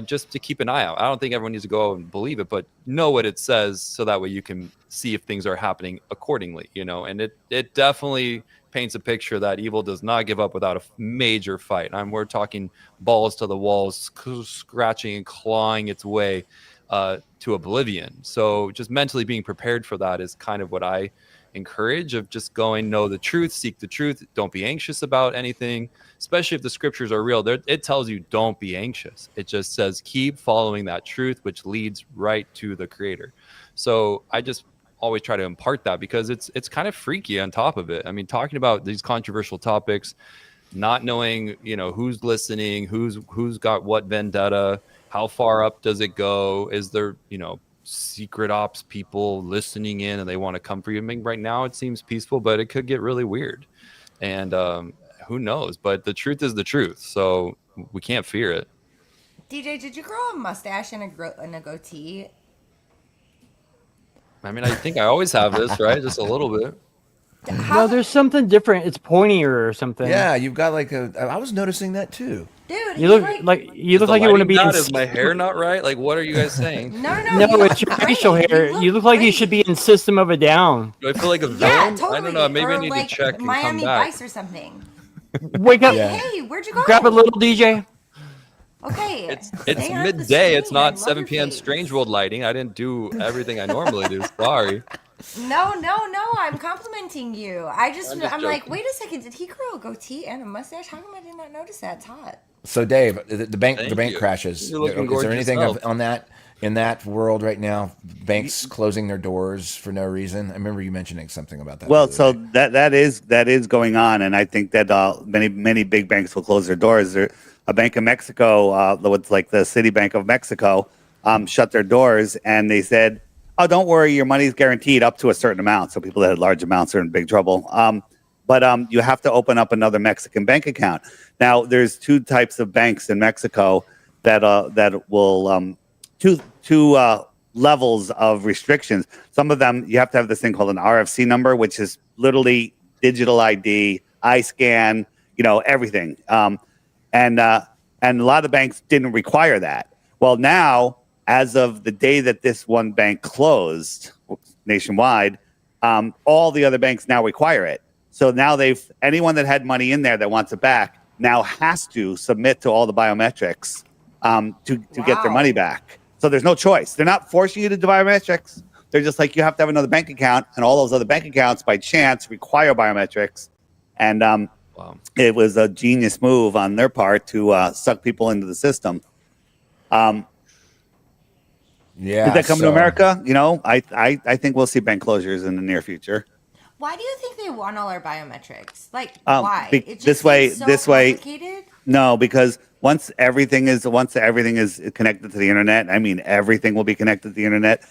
Just to keep an eye out. I don't think everyone needs to go out and believe it, but know what it says so that way you can see if things are happening accordingly, and it definitely paints a picture that evil does not give up without a major fight. We're talking balls to the walls, scratching and clawing its way to oblivion. So just mentally being prepared for that is kind of what I encourage, of just going, know the truth, seek the truth, don't be anxious about anything, especially if the scriptures are real. It tells you don't be anxious. It just says keep following that truth, which leads right to the creator. So I just always try to impart that, because it's kind of freaky on top of it. Talking about these controversial topics, not knowing who's listening, who's got what vendetta, how far up does it go, is there secret ops people listening in and they want to come for you. Right now it seems peaceful, but it could get really weird, and who knows? But the truth is the truth, so we can't fear it. DJ, did you grow a mustache and a goatee? I think I always have this, right? Just a little bit. No, there's something different. It's pointier or something. Yeah, you've got like I was noticing that too. Dude, You look like you want to be in. Is my hair not right? Like, what are you guys saying? No, No, it's your facial hair. You look like you should be in System of a Down. Do I feel like a villain? Yeah, totally. I don't know. Maybe or I need like to check and Miami come back. Vice or something. Wake up, Yeah. Hey, where'd you go? grab a little DJ. Okay. It's stay on the midday. It's screen. I not love 7 your p.m. face. Strange World lighting. I didn't do everything I normally do. Sorry. No. I'm complimenting you. I'm just like, joking. wait a second. Did he grow a goatee and a mustache? How come I did not notice that? It's hot. So Dave, the bank Thank you. crashes. You're looking Is there gorgeous anything yourself. on that in that world right now? Banks closing their doors for no reason. I remember you mentioning something about that. Well, the so other day. that is going on, and I think that many big banks will close their doors. A bank in Mexico, what's like the Citibank of Mexico, shut their doors, and they said, "Oh, don't worry, your money's guaranteed up to a certain amount." So people that had large amounts are in big trouble. But you have to open up another Mexican bank account. Now, there's two types of banks in Mexico that will two levels of restrictions. Some of them you have to have this thing called an RFC number, which is literally digital ID, eye scan, everything. And a lot of banks didn't require that. Well, now as of the day that this one bank closed nationwide, all the other banks now require it. So now anyone that had money in there that wants it back now has to submit to all the biometrics to get their money back. So there's no choice. They're not forcing you to do biometrics. They're just like, you have to have another bank account, and all those other bank accounts by chance require biometrics. And it was a genius move on their part to suck people into the system. Yeah. Is that coming to America? You know, I think we'll see bank closures in the near future. Why do you think they want all our biometrics? Like, why? It just this way, seems so this way. complicated. No, because once everything is connected to the internet, I mean, everything will be connected to the internet.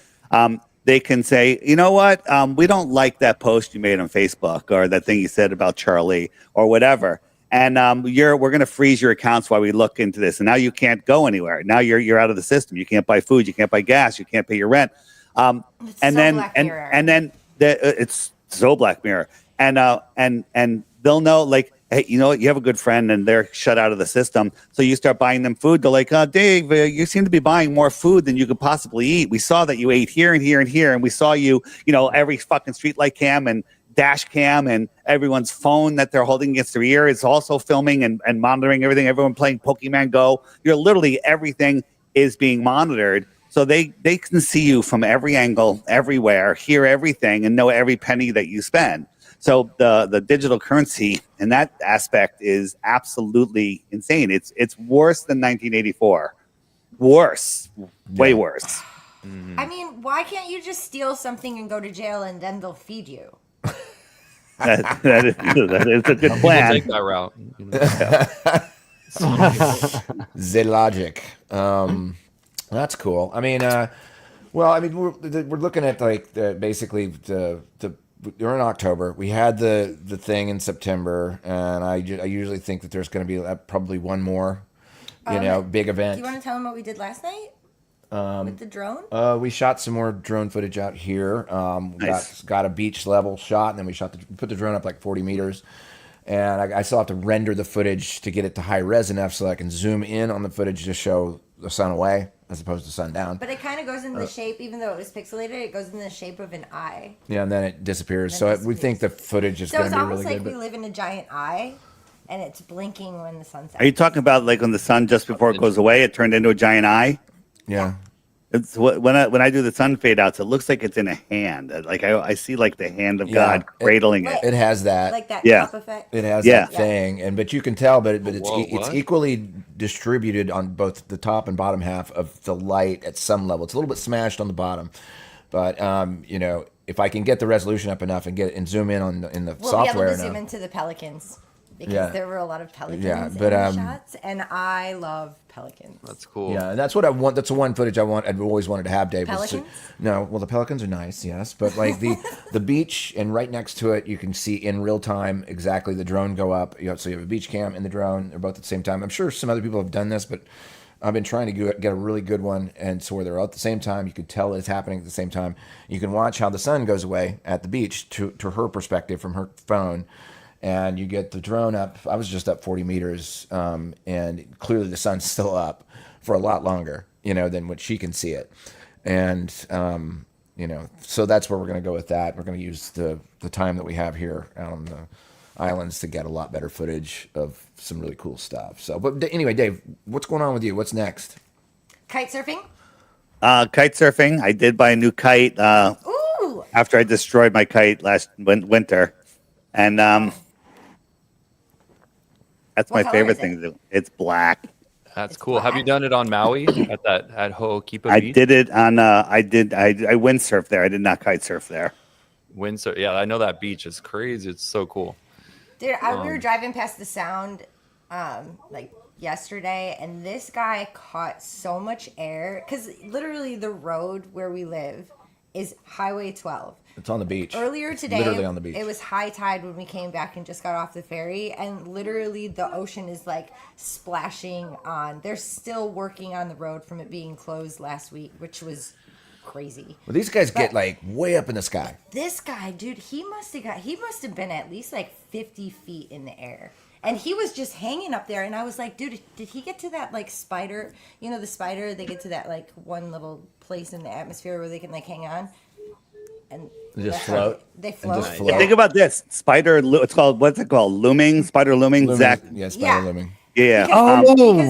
They can say, you know what? We don't like that post you made on Facebook or that thing you said about Charlie or whatever. And we're going to freeze your accounts while we look into this. And now you can't go anywhere. Now you're out of the system. You can't buy food. You can't buy gas. You can't pay your rent. And then it's so Black Mirror. And they'll know, like, hey, you know what? You have a good friend and they're shut out of the system. So you start buying them food. They're like, Dave, you seem to be buying more food than you could possibly eat. We saw that you ate here and here and here. And we saw you, every fucking streetlight cam and dash cam and everyone's phone that they're holding against their ear is also filming and monitoring everything. Everyone playing Pokemon Go. Everything is being monitored. So they can see you from every angle, everywhere, hear everything, and know every penny that you spend. So the digital currency in that aspect is absolutely insane. It's worse than 1984. Worse. Way worse. I mean, why can't you just steal something and go to jail and then they'll feed you? that is a good plan. Take that route. The logic. That's cool. I mean, we're looking at like basically we're in October. We had the thing in September, and I usually think that there's going to be probably one more, big event. Do you want to tell them what we did last night with the drone? We shot some more drone footage out here. Nice. Got a beach level shot, and then we put the drone up like 40 meters. And I still have to render the footage to get it to high res enough so I can zoom in on the footage to show the sun away as opposed to sun down. But it kind of goes in the shape, even though it was pixelated, it goes in the shape of an eye. Yeah, and then it disappears. We think the footage is going to be really good. So it's almost like we live in a giant eye, and it's blinking when the sun sets. Are you talking about like when the sun just before it goes away, it turned into a giant eye? Yeah. It's when I do the sun fade outs, it looks like it's in a hand. Like I see like the hand of God cradling it. It has that. Like that Yeah. cup effect. It has that thing, but you can tell, but it's equally distributed on both the top and bottom half of the light at some level. It's a little bit smashed on the bottom, but if I can get the resolution up enough and zoom in on in the software, we'll be able to zoom into the pelicans because there were a lot of pelicans in the shots, and I love pelicans. That's cool. Yeah, and that's what I want. That's the one footage I've always wanted to have, Dave. Pelicans? The pelicans are nice, yes, but like the beach and right next to it, you can see in real time exactly the drone go up. So you have a beach cam and the drone. They're both at the same time. I'm sure some other people have done this, but I've been trying to get a really good one, and so where they're at the same time, you could tell it's happening at the same time. You can watch how the sun goes away at the beach to her perspective from her phone. And you get the drone up. I was just up 40 meters, and clearly the sun's still up for a lot longer, than what she can see it. And, so that's where we're going to go with that. We're going to use the time that we have here out on the islands to get a lot better footage of some really cool stuff. So, but anyway, Dave, what's going on with you? What's next? Kite surfing? Kite surfing. I did buy a new kite Ooh! after I destroyed my kite last winter. And that's my What color favorite is thing to do. It's black. That's It's cool. black. Have you done it on Maui at Ho'okipa I Beach? did it on I windsurfed there. I did not kite surf there. Windsor. Yeah, I know that beach is crazy. It's so cool. Dude, we were driving past the Sound like yesterday, and this guy caught so much air because literally the road where we live is Highway 12. It's on the beach. Earlier today, Literally on the beach. it was high tide when we came back and just got off the ferry, and literally the ocean is like splashing on. They're still working on the road from it being closed last week, which was crazy. Well, these guys get like way up in the sky. This guy, dude, he must have been at least like 50 feet in the air. And he was just hanging up there, and I was like, dude, did he get to that like spider? You know, the spider, they get to that like one little place in the atmosphere where they can like hang on and Just that's float They and float. just float. Yeah. Think about this spider. It's called, what's it called? Looming, spider looming. Looming. Zach. Yeah, spider Yeah. looming. Yeah. Because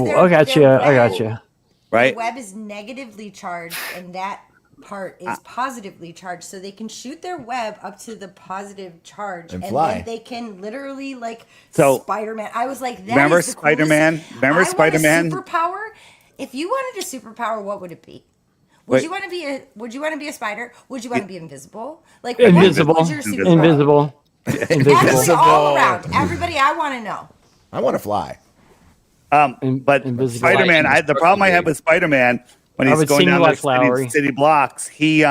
their- I got you. their I got web- you. Right. The web is negatively charged, and that part is positively charged, so they can shoot their web up to the positive charge, And and fly. then they can literally like So- Spider-Man. I was like, that Remember is the Spider-Man? coolest- Remember I want a Spider-Man? superpower. If you wanted a superpower, what would it be? Would Wait. you want to be a Would you want to be a spider? Would you want to be invisible? Like Invisible. What was your superpower? Invisible. Everybody Invisible. all around. Everybody, I want to know. I want to fly. But Invisible. Spider-Man, the problem I have with Spider-Man when I he's would going sing down like those Lowry. city blocks, he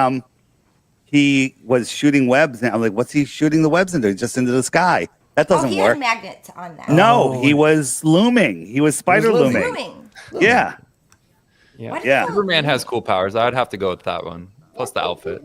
was shooting webs, and I'm like, what's he shooting the webs into? Just into the sky. That doesn't he work. had magnets on that. No, he was looming. He was spider looming. Looming. Yeah. Yeah. Why did Yeah. you- Superman has cool powers. I'd have to go with that one. Plus the outfit.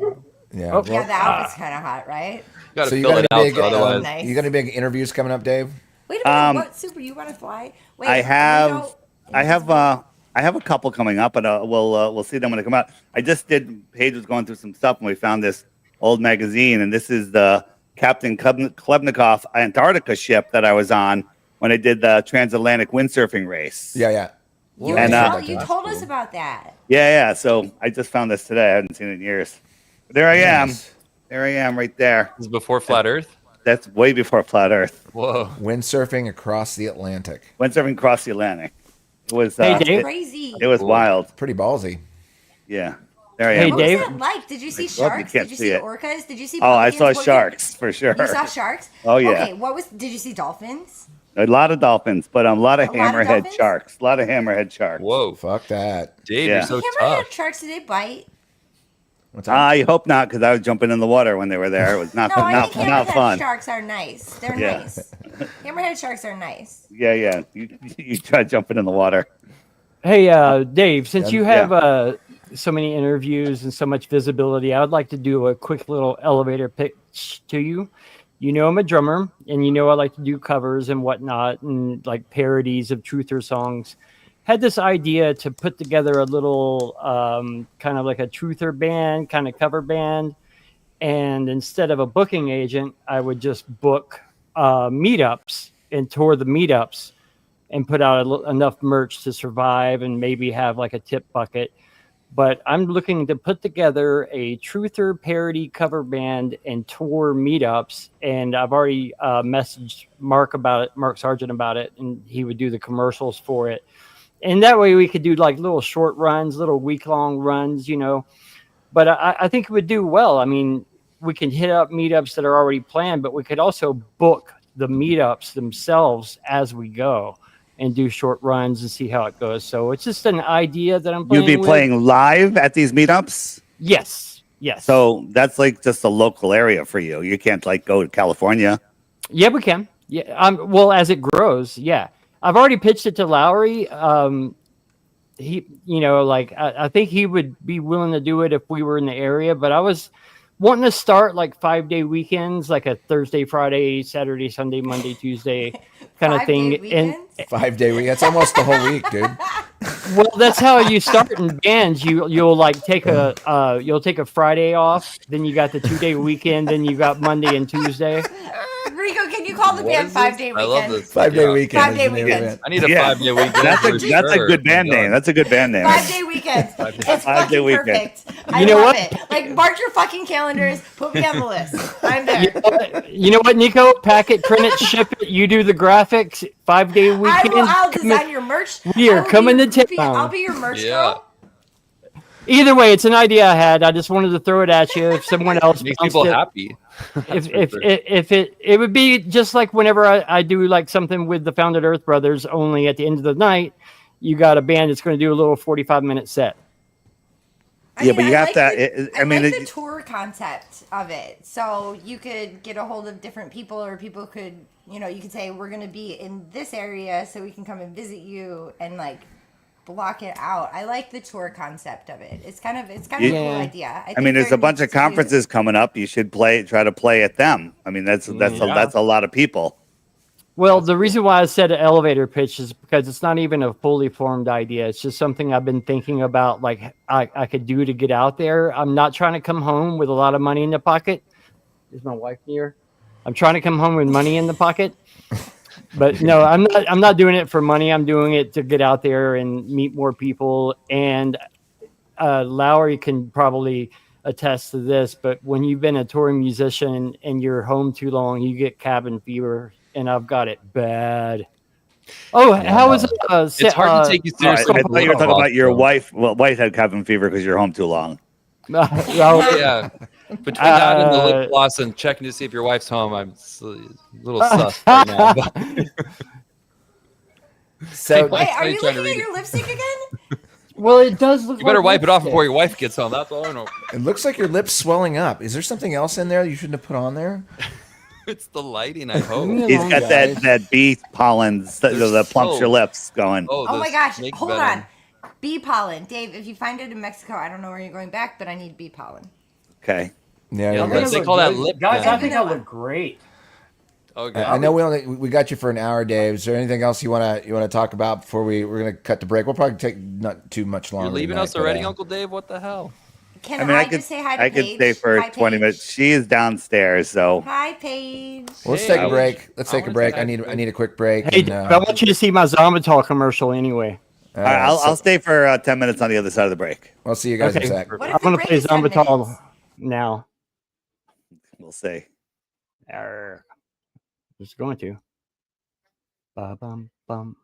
Yeah. Oh, Yeah, the outfit's kind of hot, right? You gotta So you fill got it any out, big, though, otherwise. Nice. you got any big interviews coming up, Dave? Wait a minute. What super you want to fly? Wait, I have, know- I have a couple coming up, but we'll see them when they come out. I just did. Paige was going through some stuff, and we found this old magazine, and this is the Captain Klebnikov Antarctica ship that I was on when I did the transatlantic windsurfing race. Yeah. You, And, you told us about that. Yeah. So I just found this today. I haven't seen it in years. There I am. Nice. There I am, right there. This is before Flat Earth. That's way before flat Earth. Whoa. Windsurfing across the Atlantic. Windsurfing across the Atlantic. It was. Hey, Dave. Crazy. It was wild. Pretty ballsy. Yeah. There I Hey, am. What Dave. was that like? Did you see Well, you sharks? can't Did you see see it. orcas? Did you see? Oh, I saw pelicans? What sharks for sure. You saw sharks? Oh, yeah. Okay, did you see dolphins? A lot of dolphins, but a lot of A lot of hammerhead dolphins? sharks. A lot of hammerhead sharks. Whoa. Fuck that. Dave, Yeah. you're so Hammerhead tough. sharks, do they bite? What's that? I hope not, because I was jumping in the water when they were there. It was not No, I think not hammerhead fun. sharks are nice. They're Yeah. nice. Hammerhead sharks are nice. Yeah. You try jumping in the water. Hey, Dave, since you Yeah. have so many interviews and so much visibility, I would like to do a quick little elevator pitch to you. You know, I'm a drummer, and you know I like to do covers and whatnot, and like parodies of truther songs. Had this idea to put together a little kind of like a truther band, kind of cover band. And instead of a booking agent, I would just book meetups and tour the meetups and put out enough merch to survive and maybe have like a tip bucket. But I'm looking to put together a truther parody cover band and tour meetups. And I've already messaged Mark Sargent about it, and he would do the commercials for it. And that way we could do like little short runs, little week-long runs, you know. But I think it would do well. I mean, we can hit up meetups that are already planned, but we could also book the meetups themselves as we go and do short runs and see how it goes. So it's just an idea that I'm playing You'd be with. playing live at these meetups? Yes. So that's like just a local area for you. You can't like go to California. Yeah, we can. Yeah. Well, as it grows, yeah. I've already pitched it to Lowry. He, I think he would be willing to do it if we were in the area, but I was wanting to start like 5-day weekends, like a Thursday, Friday, Saturday, Sunday, Monday, Tuesday kind of 5-day thing. weekends? 5-day week. That's almost the whole week, dude. Well, that's how you start in bands. You'll like take a Friday off, then you got the 2-day weekend, then you got Monday and Tuesday. Rico, can you call the What band is this? 5-day I love weekend? this. 5-day Yeah. weekend. 5-day is the name of weekend. it. I need a Yeah. 5-day weekend. That's for a sure. good band name. That's a good band name. 5-day weekend. It's 5-day fucking weekend. perfect. I You know love what? it. Like, mark your fucking calendars. Put me on the list. I'm there. You know what, Nico? Pack it, print it, ship it. You do the graphics. 5-day weekend. I'll Come design in- your merch. We are I will coming be to your- town. I'll be your merch Yeah. girl. Either way, it's an idea I had. I just wanted to throw it at you. If someone else Makes bounced people it, happy. if it would be just like whenever I do like something with the Founded Earth Brothers, only at the end of the night, you got a band that's going to do a little 45-minute set. Yeah, but you have like to- I I mean, like the it- tour concept of it. So you could get a hold of different people, or people could, you could say, we're going to be in this area, so we can come and visit you and like block it out. I like the tour concept of it. It's kind of a cool Yeah. idea. I think mean, there's they're a bunch neat of to do. conferences coming up. You should try to play at them. I mean, that's a lot of people. Well, the reason why I said an elevator pitch is because it's not even a fully formed idea. It's just something I've been thinking about, like I could do to get out there. I'm not trying to come home with a lot of money in the pocket. Is my wife near? I'm trying to come home with money in the pocket. But no, I'm not doing it for money. I'm doing it to get out there and meet more people. And Lowry can probably attest to this, but when you've been a touring musician and you're home too long, you get cabin fever. And I've got it bad. Oh, how was it? It's hard to take you I seriously. thought you were talking about your wife. Well, wife had cabin fever because you're home too long. Yeah. Between that and the lip gloss and checking to see if your wife's home, I'm a little sus right now. So Wait, are you looking at your lipstick again? Well, it does look. You better like wipe it off lipstick. before your wife gets home. That's all I know. it looks like your lips swelling up. Is there something else in there you shouldn't have put on there? It's the lighting, I hope. He's got that bee pollen that plumps your lips going. Oh my gosh, snake hold venom. on. Bee pollen. Dave, if you find it in Mexico, I don't know where you're going back, but I need bee pollen. Okay. Yeah, Yeah, yeah. they call that lip Guys, I venom. think I look great. Okay. I know we got you for an hour, Dave. Is there anything else you wanna talk about before we're gonna cut the break? We'll probably take not too much longer. You're leaving tonight, us already, but, Uncle Dave? What the hell? Can I mean, I just say hi to I Paige? could stay for Hi, 20 Paige. minutes. She is downstairs, so Hi, Paige. Well, let's Hey, take a break. Let's I take a wanna break. say I hi need to I need a quick break. Hey, and, Dave, I want you to see my Zombitol commercial anyway. I'll stay for 10 minutes on the other side of the break. I'll see you guys in a sec. What if I'm the gonna break play is 10 Zombitol minutes? now. We'll see. Just going to. Ba-bum-bum.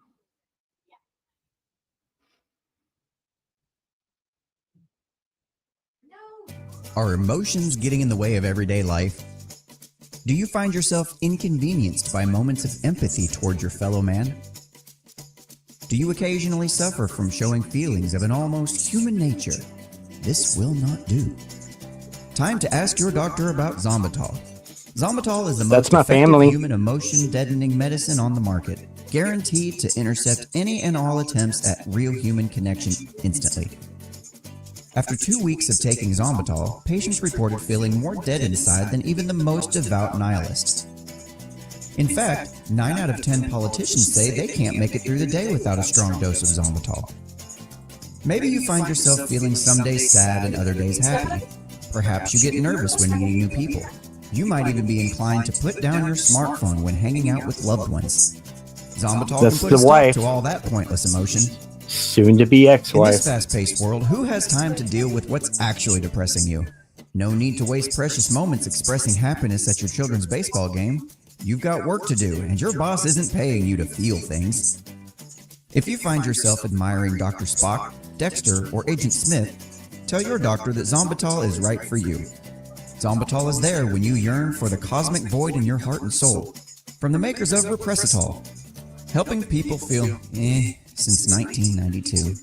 Are emotions getting in the way of everyday life? Do you find yourself inconvenienced by moments of empathy toward your fellow man? Do you occasionally suffer from showing feelings of an almost human nature? This will not do. Time to ask your doctor about Zombitol. Zombitol is the That's most my effective family. human emotion deadening medicine on the market, guaranteed to intercept any and all attempts at real human connection instantly. After 2 weeks of taking Zombitol, patients reported feeling more dead inside than even the most devout nihilists. In fact, 9 out of 10 politicians say they can't make it through the day without a strong dose of Zombitol. Maybe you find yourself feeling some days sad and other days happy. Perhaps you get nervous when meeting new people. You might even be inclined to put down your smartphone when hanging out with loved ones. Zombitol That's can put the a stop wife. to all that pointless emotion. Soon to be In ex-wife. this fast-paced world, who has time to deal with what's actually depressing you? No need to waste precious moments expressing happiness at your children's baseball game. You've got work to do, and your boss isn't paying you to feel things. If you find yourself admiring Dr. Spock, Dexter, or Agent Smith, tell your doctor that Zombitol is right for you. Zombitol is there when you yearn for the cosmic void in your heart and soul. From the makers of Repressitol, helping people feel since 1992.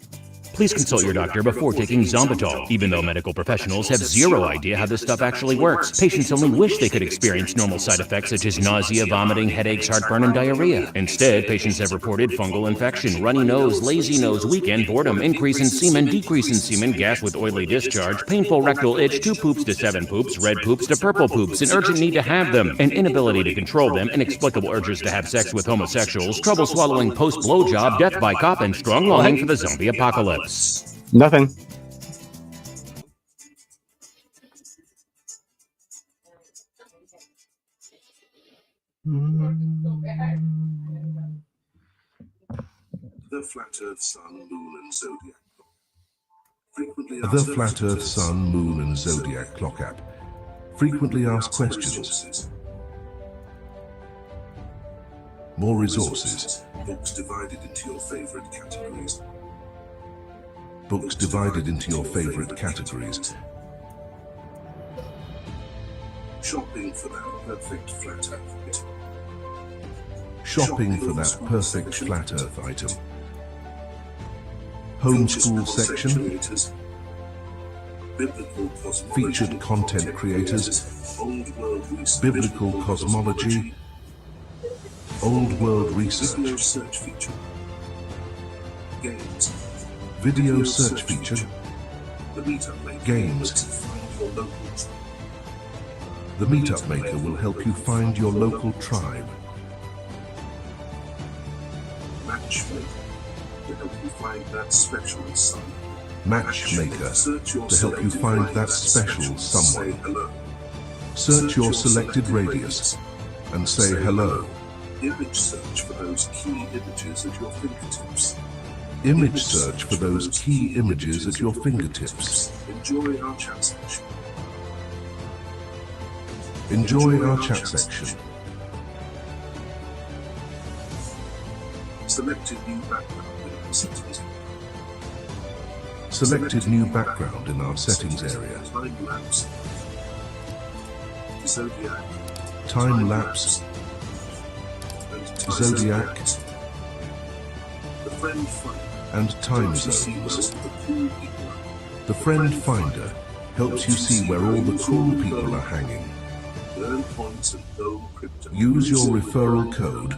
Please consult your doctor before taking Zombitol. Even though medical professionals have zero idea how this stuff actually works, patients only wish they could experience normal side effects such as nausea, vomiting, headaches, heartburn, and diarrhea. Instead, patients have reported fungal infection, runny nose, lazy nose, weekend boredom, increase in semen, decrease in semen, gas with oily discharge, painful rectal itch, 2 poops to 7 poops, red poops to purple poops, an urgent need to have them, an inability to control them, inexplicable urges to have sex with homosexuals, trouble swallowing post-blowjob, death by cop, and strong longing for the zombie apocalypse. Nothing. The Flat Earth, Sun, Moon, and Zodiac. The Flat Earth, Sun, Moon, and Zodiac Clock app. Frequently asked questions. More resources. Books divided into your favorite categories. Books divided into your favorite categories. Shopping for that perfect flat earth item. Shopping for that perfect flat earth item. Homeschool section. Creators. Biblical cosmology. Featured content creators. Old world research. Biblical cosmology. Old world research. Video search feature. Games. Video search feature. The Meetup Maker. Games. Find your local tribe. The Meetup Maker will help you find your local tribe. Matchmaker to help you find that special sun. Matchmaker Search your to help you selected find that radius special and say someone. hello. Search your selected radius and say hello. Image search for those key images at your fingertips. Image search for those key images at your fingertips. Enjoy our chat section. Enjoy our chat section. Selected new background in our settings. Selected new background in our settings area. Time lapse. Zodiac. Time lapse. Zodiac. The friend finder. And time helps you see where zones. all the cool people are. The friend finder helps you see where all the cool people are hanging. Earn points and own crypto. Use your referral code.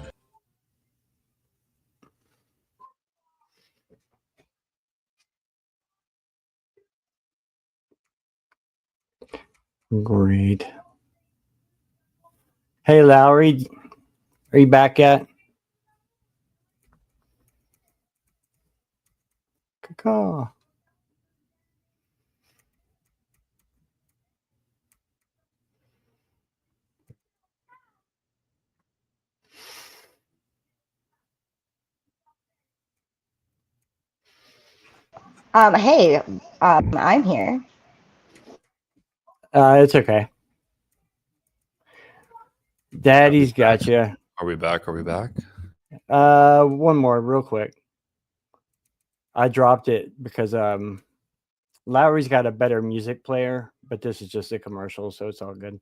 Great. Hey, Lowry, are you back yet? Caw. Hey, I'm here. It's okay. Daddy's got you. Are we back? Are we back? One more real quick. I dropped it because Lowry's got a better music player, but this is just a commercial, so it's all good.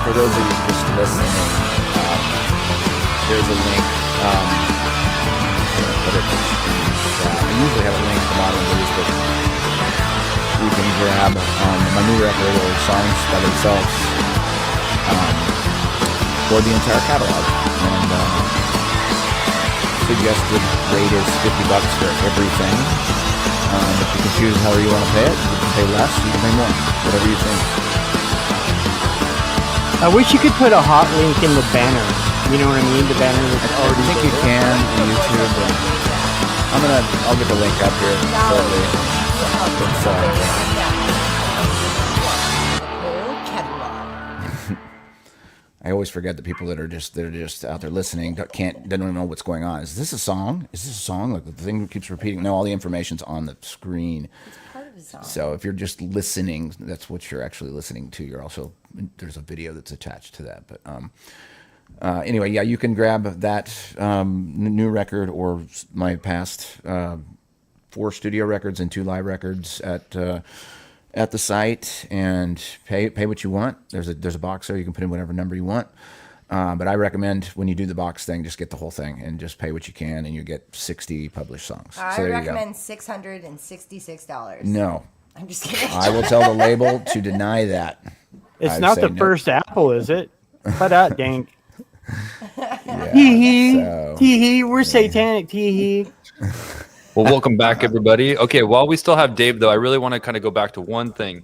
For those of you just listening, there's a link. I'm gonna put it. I usually have a link to Modern Blues, but you can grab my new record or songs by themselves, or the entire catalog. And suggested rate is $50 for everything. If you can choose however you want to pay it, you can pay less, you can pay more, whatever you think. I wish you could put a hot link in the banner. You know what I mean? The banner that's I already. think you can on YouTube. But I'll get the link up here shortly. I always forget the people that are just out there listening don't know what's going on. Is this a song? Is this a song? Like the thing keeps repeating. No, all the information's on the screen. It's part of the song. So if you're just listening, that's what you're actually listening to. You're also there's a video that's attached to that. But anyway, yeah, you can grab that new record or my past 4 studio records and 2 live records at the site and pay what you want. There's a box there. You can put in whatever number you want. But I recommend when you do the box thing, just get the whole thing and just pay what you can, and you get 60 published songs. I recommend $666. No. I'm just kidding. I will tell the label to deny that. It's I'd not say the no. first Apple, is it? But dang. Yeah, Tee hee. so, Tee hee. We're satanic. Tee hee. Well, welcome back, everybody. Okay, while we still have Dave, though, I really want to kind of go back to one thing.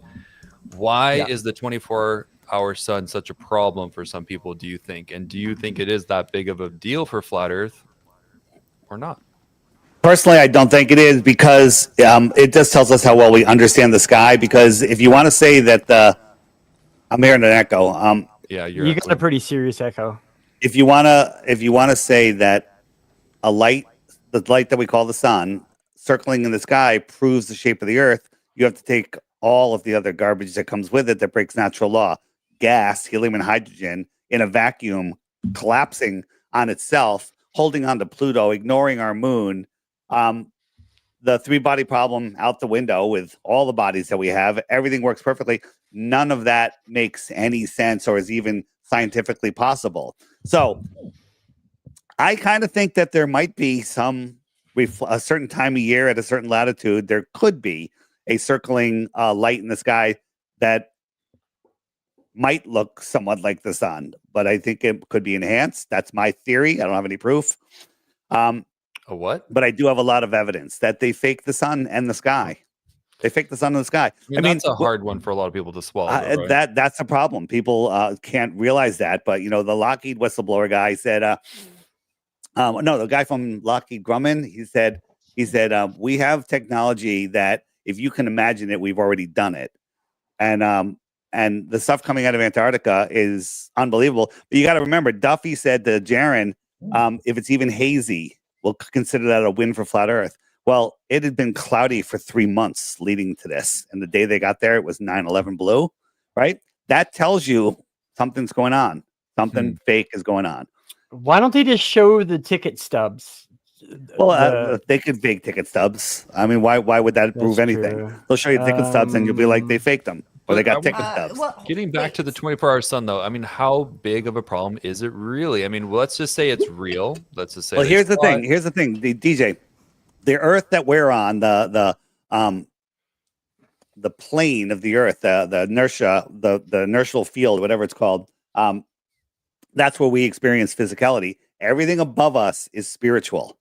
Why is the 24-hour sun such a problem for some people, do you think? And do you think it is that big of a deal for Flat Earth or not? Personally, I don't think it is, because it just tells us how well we understand the sky. Because if you want to say that I'm hearing an echo. Yeah, You got a pretty serious echo. If you wanna say that the light that we call the sun, circling in the sky proves the shape of the Earth, you have to take all of the other garbage that comes with it that breaks natural law. Gas, helium, and hydrogen in a vacuum, collapsing on itself, holding on to Pluto, ignoring our moon. The 3-body problem out the window with all the bodies that we have. Everything works perfectly. None of that makes any sense or is even scientifically possible. So I kind of think that there might be a certain time of year at a certain latitude, there could be a circling light in the sky that might look somewhat like the sun, but I think it could be enhanced. That's my theory. I don't have any proof. A what? But I do have a lot of evidence that they fake the sun and the sky. They fake the sun and the sky. I mean, that's a hard one for a lot of people to swallow. Though, right? That's the problem. People can't realize that. But the Lockheed whistleblower guy said, no, the guy from Lockheed Grumman, he said, we have technology that if you can imagine it, we've already done it. And the stuff coming out of Antarctica is unbelievable. But you got to remember, Duffy said to Jaron, if it's even hazy, we'll consider that a win for flat Earth. Well, it had been cloudy for 3 months leading to this. And the day they got there, it was 9/11 blue, right? That tells you something's going on. Something fake is going on. Why don't they just show the ticket stubs? Well, they could fake ticket stubs. I mean, why would that prove anything? True. They'll show you ticket stubs and you'll be like, they faked them. Or they got ticket stubs. Getting back to the 24-hour sun, though, I mean, how big of a problem is it really? I mean, let's just say it's real. Let's just say. Well, here's the thing. Here's the thing. The DJ, the Earth that we're on, the plane of the Earth, the inertia, the inertial field, whatever it's called. That's where we experience physicality. Everything above us is spiritual.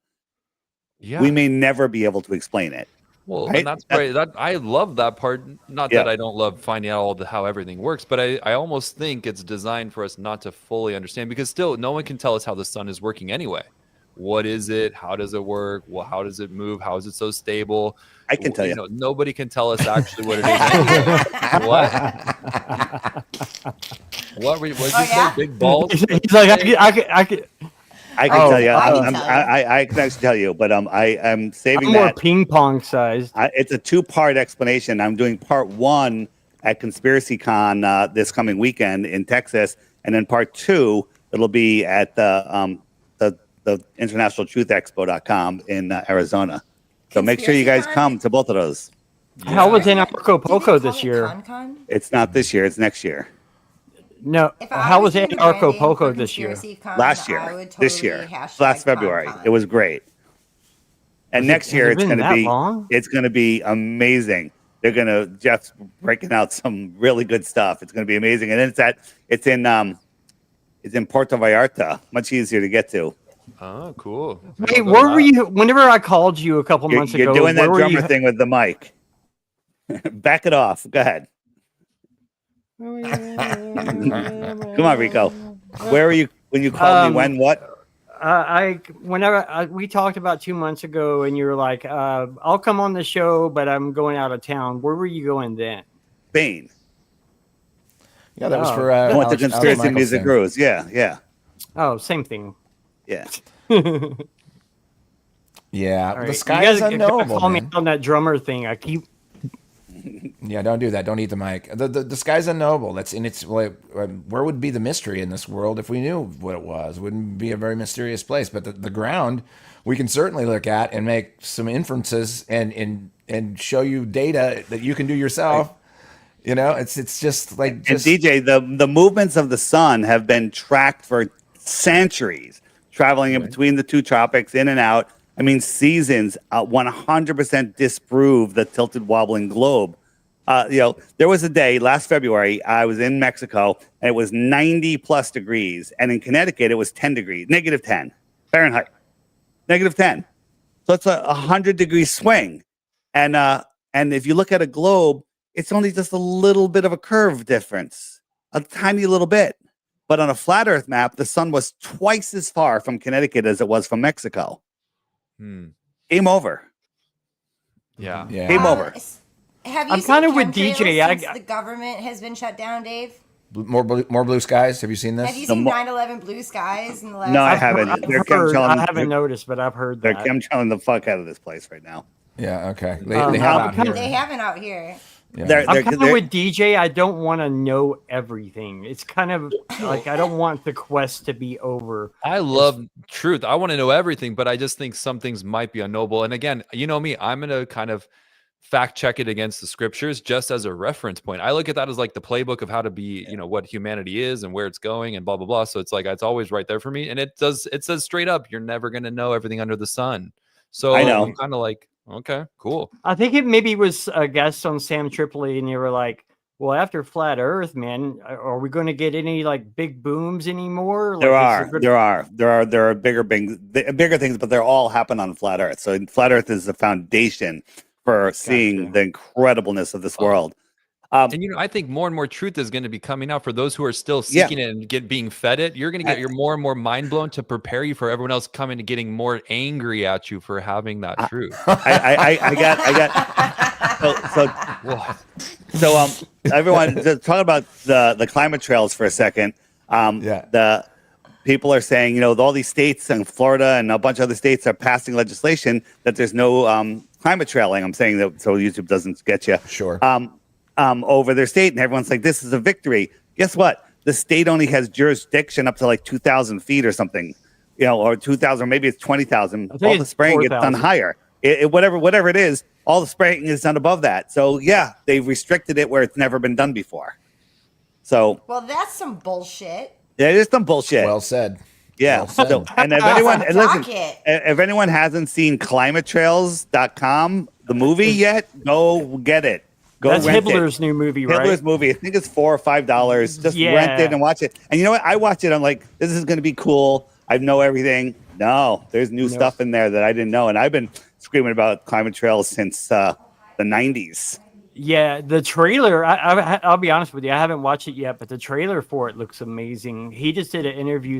Yeah. We may never be able to explain it. Well, right? and that's great. That I love that part. Not that I don't love finding out how everything works, but I almost think it's designed for us not to fully understand, because still no one can tell us how the sun is working anyway. What is it? How does it work? Well, how does it move? How is it so stable? I can tell you. Nobody can tell us actually what it is. Anyway. What did you say? Big balls? He's like, I could. I can tell you. I can actually tell you, but I'm saving more that. ping pong sized. It's a 2-part explanation. I'm doing part 1 at Conspiracy Con this coming weekend in Texas, and then part 2 it'll be at the International Truth Expo.com in Arizona. So make sure you guys come to both of those. How was in Acapulco this year? Con-Con? It's not this year. It's next year. No. How was it in Acapulco this year? Last year. This year. Last February. It was great. And next year it's going to be it's going to be amazing. They're going to Jeff's breaking out some really good stuff. It's going to be amazing. And then it's in Puerto Vallarta, much easier to get to. Oh, cool. Wait, where were you? Whenever I called you a couple months ago, you're doing that drummer thing with the mic. Back it off. Go ahead. Come on, Rico. Where were you when you called me? When? What? We talked about 2 months ago, and you were like, "I'll come on the show, but I'm going out of town." Where were you going then? Spain. Yeah, that was for I went to Conspiracy Music Cruise. Yeah. Oh, same thing. Yeah. Yeah, Right. the sky is unknowable. Call me on that drummer thing. I keep. Yeah, don't do that. Don't eat the mic. The sky's unknowable. Where would be the mystery in this world if we knew what it was? It wouldn't be a very mysterious place. But the ground, we can certainly look at and make some inferences and show you data that you can do yourself. Right. It's just like. And DJ, the movements of the sun have been tracked for centuries, traveling in between the two tropics, in and out. I mean, seasons 100% disprove the tilted, wobbling globe. There was a day last February, I was in Mexico, and it was 90 plus degrees. And in Connecticut, it was 10 degrees, negative 10 Fahrenheit, negative 10. So it's a 100-degree swing. And if you look at a globe, it's only just a little bit of a curve difference, a tiny little bit. But on a flat Earth map, the sun was twice as far from Connecticut as it was from Mexico. Game over. Yeah. Game over. Have you I'm seen kind of with chemtrails DJ. since the government has been shut down, Dave? More blue skies. Have you seen this? Have you seen 9/11 blue skies in the last? No, I haven't. I haven't noticed, but I've heard that. They're chemtrailing the fuck out of this place right now. Yeah. Okay. They have out here. They haven't out here. Yeah. I'm kind of with DJ. I don't want to know everything. It's kind of like I don't want the quest to be over. I love truth. I want to know everything, but I just think some things might be unknowable. And again, you know me, I'm going to kind of fact check it against the scriptures just as a reference point. I look at that as like the playbook of how to be, what humanity is and where it's going and blah, blah, blah. So it's like, it's always right there for me. And it says straight up, you're never going to know everything under the sun. So I know. I'm kind of like, okay, cool. I think it maybe was a guest on Sam Tripoli, and you were like, Well, after Flat Earth, man, are we going to get any like big booms anymore? There Like, are bigger things, but they're all happen on Flat Earth. So Flat Earth is the foundation for seeing the incredibleness of this world. And I think more and more truth is going to be coming out for those who are still seeking it and being fed it. You're going to get your more and more mind blown to prepare you for everyone else coming and getting more angry at you for having that truth. So everyone, just talk about the climate trails for a second. The people are saying, all these states and Florida and a bunch of other states are passing legislation that there's no climate trailing. I'm saying that so YouTube doesn't get you. Sure. Over their state, and everyone's like, this is a victory. Guess what? The state only has jurisdiction up to like 2,000 feet or something, or 2,000, or maybe it's 20,000. All the spraying gets done higher. Whatever it is, all the spraying is done above that. So yeah, they've restricted it where it's never been done before. So well, that's some bullshit. Yeah, it is some bullshit. Well said. Yeah. Well said. So, and if anyone, and listen, if anyone hasn't seen climatetrails.com, the movie yet, go get it. That's Hibbler's new movie, right? Hibbler's movie. I think it's $4 or $5. Just rent it and watch it. And you know what? I watch it. I'm like, this is going to be cool. I know everything. No, there's new stuff in there that I didn't know. And I've been screaming about climate trails since the 90s. Yeah, the trailer, I'll be honest with you. I haven't watched it yet, but the trailer for it looks amazing. He just did an interview.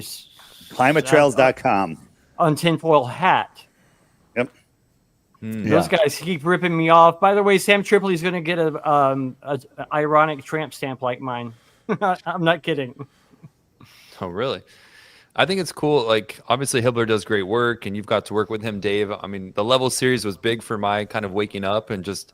Climatetrails.com. On Tinfoil Hat. Yep. Those guys keep ripping me off. By the way, Sam Tripoli's going to get a ironic tramp stamp like mine. I'm not kidding. Oh, really? I think it's cool. Like, obviously, Hibbler does great work, and you've got to work with him, Dave. I mean, the Level series was big for my kind of waking up and just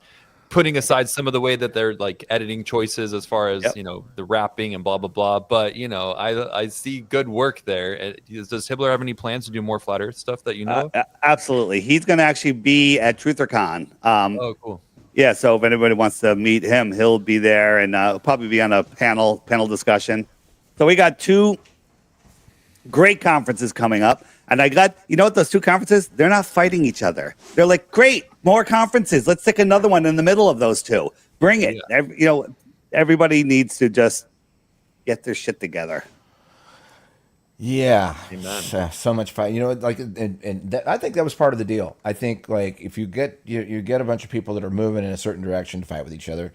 putting aside some of the way that they're like editing choices as far as the rapping and blah blah blah. But I see good work there. Does Hibbler have any plans to do more Flat Earth stuff that you know of? Absolutely. He's going to actually be at TrutherCon. Oh, cool. Yeah, so if anybody wants to meet him, he'll be there and probably be on a panel discussion. So we got 2 great conferences coming up. And I got, what, those 2 conferences, they're not fighting each other. They're like, great, more conferences. Let's stick another one in the middle of those 2. Bring it. Yeah. Everybody needs to just get their shit together. Yeah. So much fight. I think that was part of the deal. I think like if you get you get a bunch of people that are moving in a certain direction to fight with each other,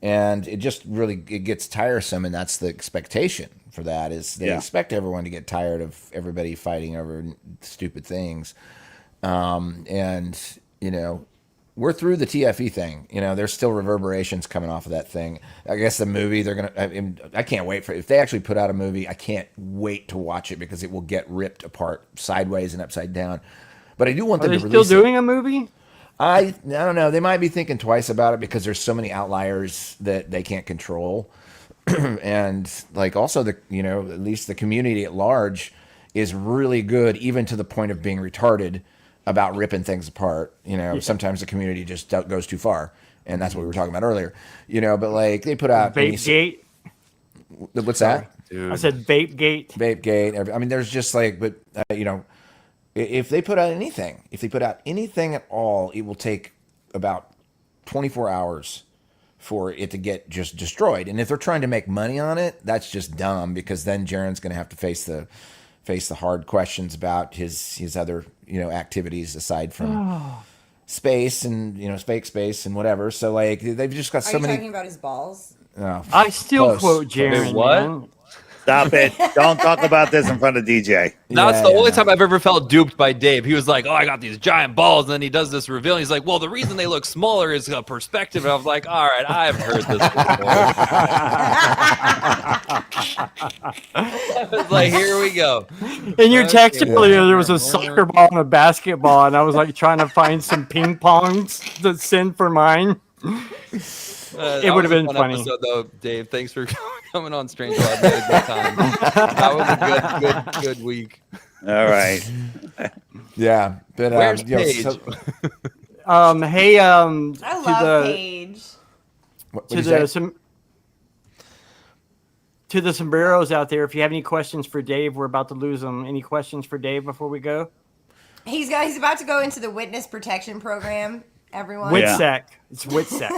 and it just really gets tiresome, and that's the expectation for that is they expect everyone to get tired of everybody fighting over stupid things. We're through the TFE thing. There's still reverberations coming off of that thing. I guess the movie I can't wait for it. If they actually put out a movie, I can't wait to watch it because it will get ripped apart sideways and upside down. But I do want them to release it. Are they still doing a movie? I don't know. They might be thinking twice about it because there's so many outliers that they can't control. And like also at least the community at large is really good, even to the point of being retarded about ripping things apart. Sometimes the community just goes too far, and that's what we were talking about earlier. But like they put out Vapegate. What's that? Dude. I said Vapegate. Vapegate. I mean, there's just like, but if they put out anything, at all, it will take about 24 hours for it to get just destroyed. And if they're trying to make money on it, that's just dumb because then Jaron's going to have to face the hard questions about his other activities aside from space and fake space and whatever. So like they've just got so many. Are you talking about his balls? Oh, I still quote Jaron. What? Man. Stop it. Don't talk about this in front of DJ. That's the only time I've ever felt duped by Dave. He was like, oh, I got these giant balls. And then he does this reveal. And he's like, well, the reason they look smaller is a perspective. And I was like, all right, I've heard this before. I was like, here we go. In your text earlier, there was a soccer ball and a basketball. And I was like trying to find some ping pongs to send for mine. It would have been funny. Episode, though, Dave, thanks for coming on Strange Wild at a good time. That was a good week. All right. Yeah, but where's Paige? Hey, I love Paige. To the sombreros out there, if you have any questions for Dave, we're about to lose them. Any questions for Dave before we go? He's about to go into the witness protection program. Everyone. WITSEC. It's WITSEC.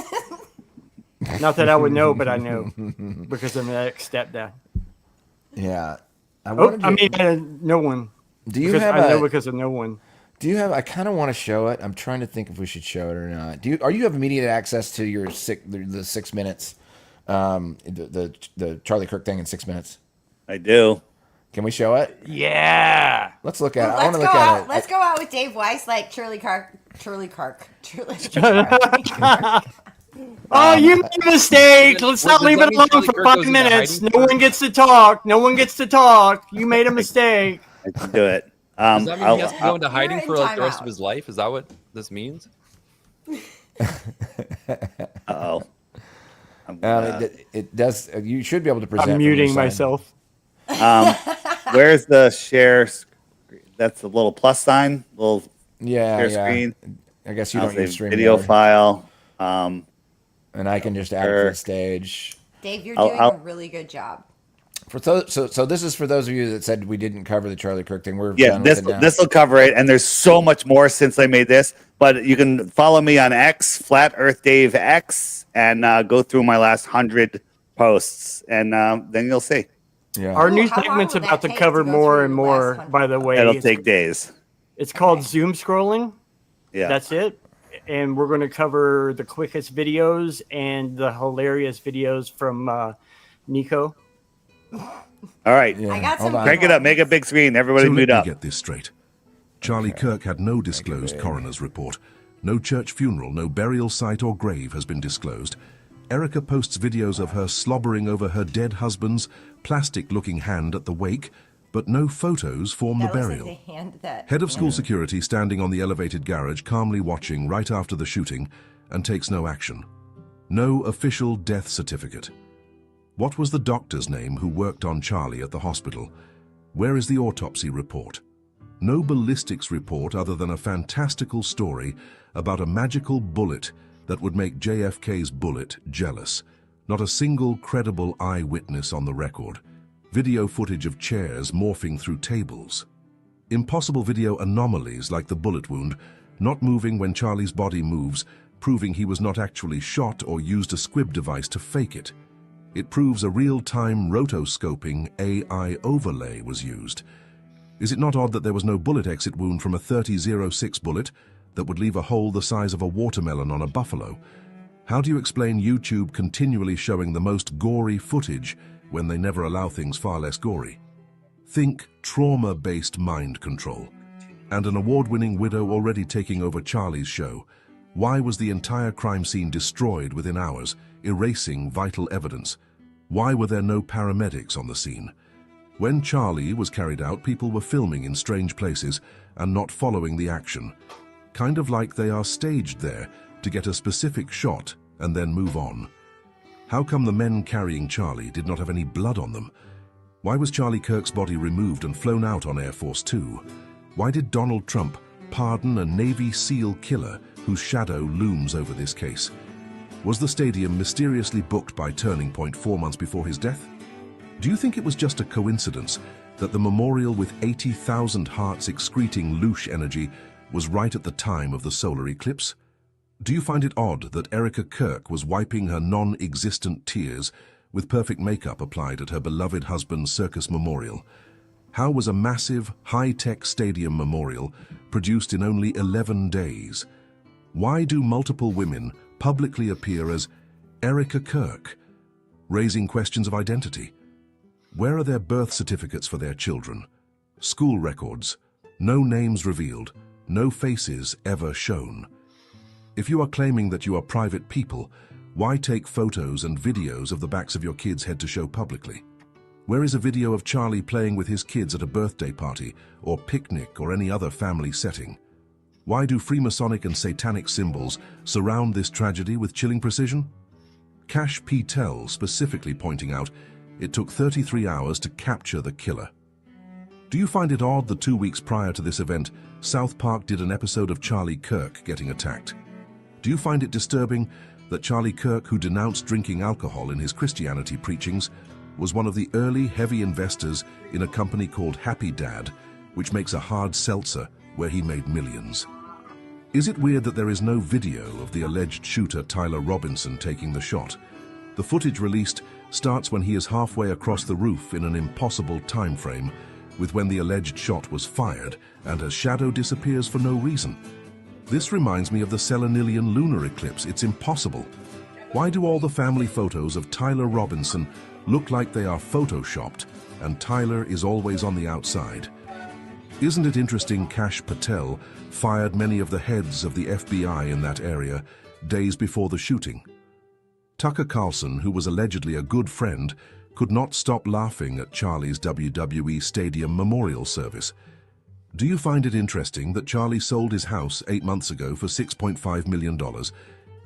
Not that I would know, but I know because I'm an ex-stepdad. Yeah. No one. Do you because have I know because of no one. Do you have? I kind of want to show it. I'm trying to think if we should show it or not. Do you? Are you have immediate access to your the 6 minutes, the Charlie Kirk thing in 6 minutes? I do. Can we show it? Yeah. Let's look at it. I Let's want to go look out. at it. Let's go out with Dave Weiss like Charlie Kirk. Oh, you made a mistake. Let's not leave it alone for 5 minutes. No one gets to talk. No one gets to talk. You made a mistake. I can do it. Does that mean he has to go into hiding for like the rest of his life? Is that what this means? Uh-oh. It does. You should be able to present. I'm muting myself. Where's the share? That's the little plus sign. Little share screen. I guess you don't use StreamYard. Video file. And I can just add it to the stage. Dave, you're doing a really good job. So this is for those of you that said we didn't cover the Charlie Kirk thing. We're Yeah, done with it now. this will cover it, and there's so much more since I made this. But you can follow me on X, Flat Earth Dave X, and go through my last 100 posts, and then you'll see. Yeah. Our new segment's about to cover more and more. By the way, It'll take days. It's called Zoom scrolling. Yeah, that's it. And we're going to cover the quickest videos and the hilarious videos from Nico. All right. I got some. Crank it up. Make a big screen. Everybody So mute let me up. get this straight. Charlie Kirk had no disclosed coroner's report. No church funeral, no burial site or grave has been disclosed. Erica posts videos of her slobbering over her dead husband's plastic-looking hand at the wake, but no photos form the burial. Head of school security standing on the elevated garage, calmly watching right after the shooting, and takes no action. No official death certificate. What was the doctor's name who worked on Charlie at the hospital? Where is the autopsy report? No ballistics report other than a fantastical story about a magical bullet that would make JFK's bullet jealous. Not a single credible eyewitness on the record. Video footage of chairs morphing through tables. Impossible video anomalies like the bullet wound, not moving when Charlie's body moves, proving he was not actually shot or used a squib device to fake it. It proves a real-time rotoscoping AI overlay was used. Is it not odd that there was no bullet exit wound from a .30-06 bullet that would leave a hole the size of a watermelon on a buffalo? How do you explain YouTube continually showing the most gory footage when they never allow things far less gory? Think trauma-based mind control. And an award-winning widow already taking over Charlie's show. Why was the entire crime scene destroyed within hours, erasing vital evidence? Why were there no paramedics on the scene? When Charlie was carried out, people were filming in strange places and not following the action. Kind of like they are staged there to get a specific shot and then move on. How come the men carrying Charlie did not have any blood on them? Why was Charlie Kirk's body removed and flown out on Air Force 2? Why did Donald Trump pardon a Navy SEAL killer whose shadow looms over this case? Was the stadium mysteriously booked by Turning Point 4 months before his death? Do you think it was just a coincidence that the memorial with 80,000 hearts excreting loosh energy was right at the time of the solar eclipse? Do you find it odd that Erica Kirk was wiping her non-existent tears with perfect makeup applied at her beloved husband's circus memorial? How was a massive, high-tech stadium memorial produced in only 11 days? Why do multiple women publicly appear as Erica Kirk, raising questions of identity? Where are their birth certificates for their children? School records, no names revealed, no faces ever shown. If you are claiming that you are private people, why take photos and videos of the backs of your kids' head to show publicly? Where is a video of Charlie playing with his kids at a birthday party or picnic or any other family setting? Why do Freemasonic and Satanic symbols surround this tragedy with chilling precision? Cash P. Tell specifically pointing out it took 33 hours to capture the killer. Do you find it odd that 2 weeks prior to this event, South Park did an episode of Charlie Kirk getting attacked? Do you find it disturbing that Charlie Kirk, who denounced drinking alcohol in his Christianity preachings, was one of the early heavy investors in a company called Happy Dad, which makes a hard seltzer where he made millions? Is it weird that there is no video of the alleged shooter Tyler Robinson taking the shot? The footage released starts when he is halfway across the roof in an impossible time frame, with when the alleged shot was fired, and a shadow disappears for no reason. This reminds me of the Selenilian lunar eclipse. It's impossible. Why do all the family photos of Tyler Robinson look like they are photoshopped, and Tyler is always on the outside? Isn't it interesting Kash Patel fired many of the heads of the FBI in that area days before the shooting? Tucker Carlson, who was allegedly a good friend, could not stop laughing at Charlie's WWE Stadium memorial service. Do you find it interesting that Charlie sold his house 8 months ago for $6.5 million?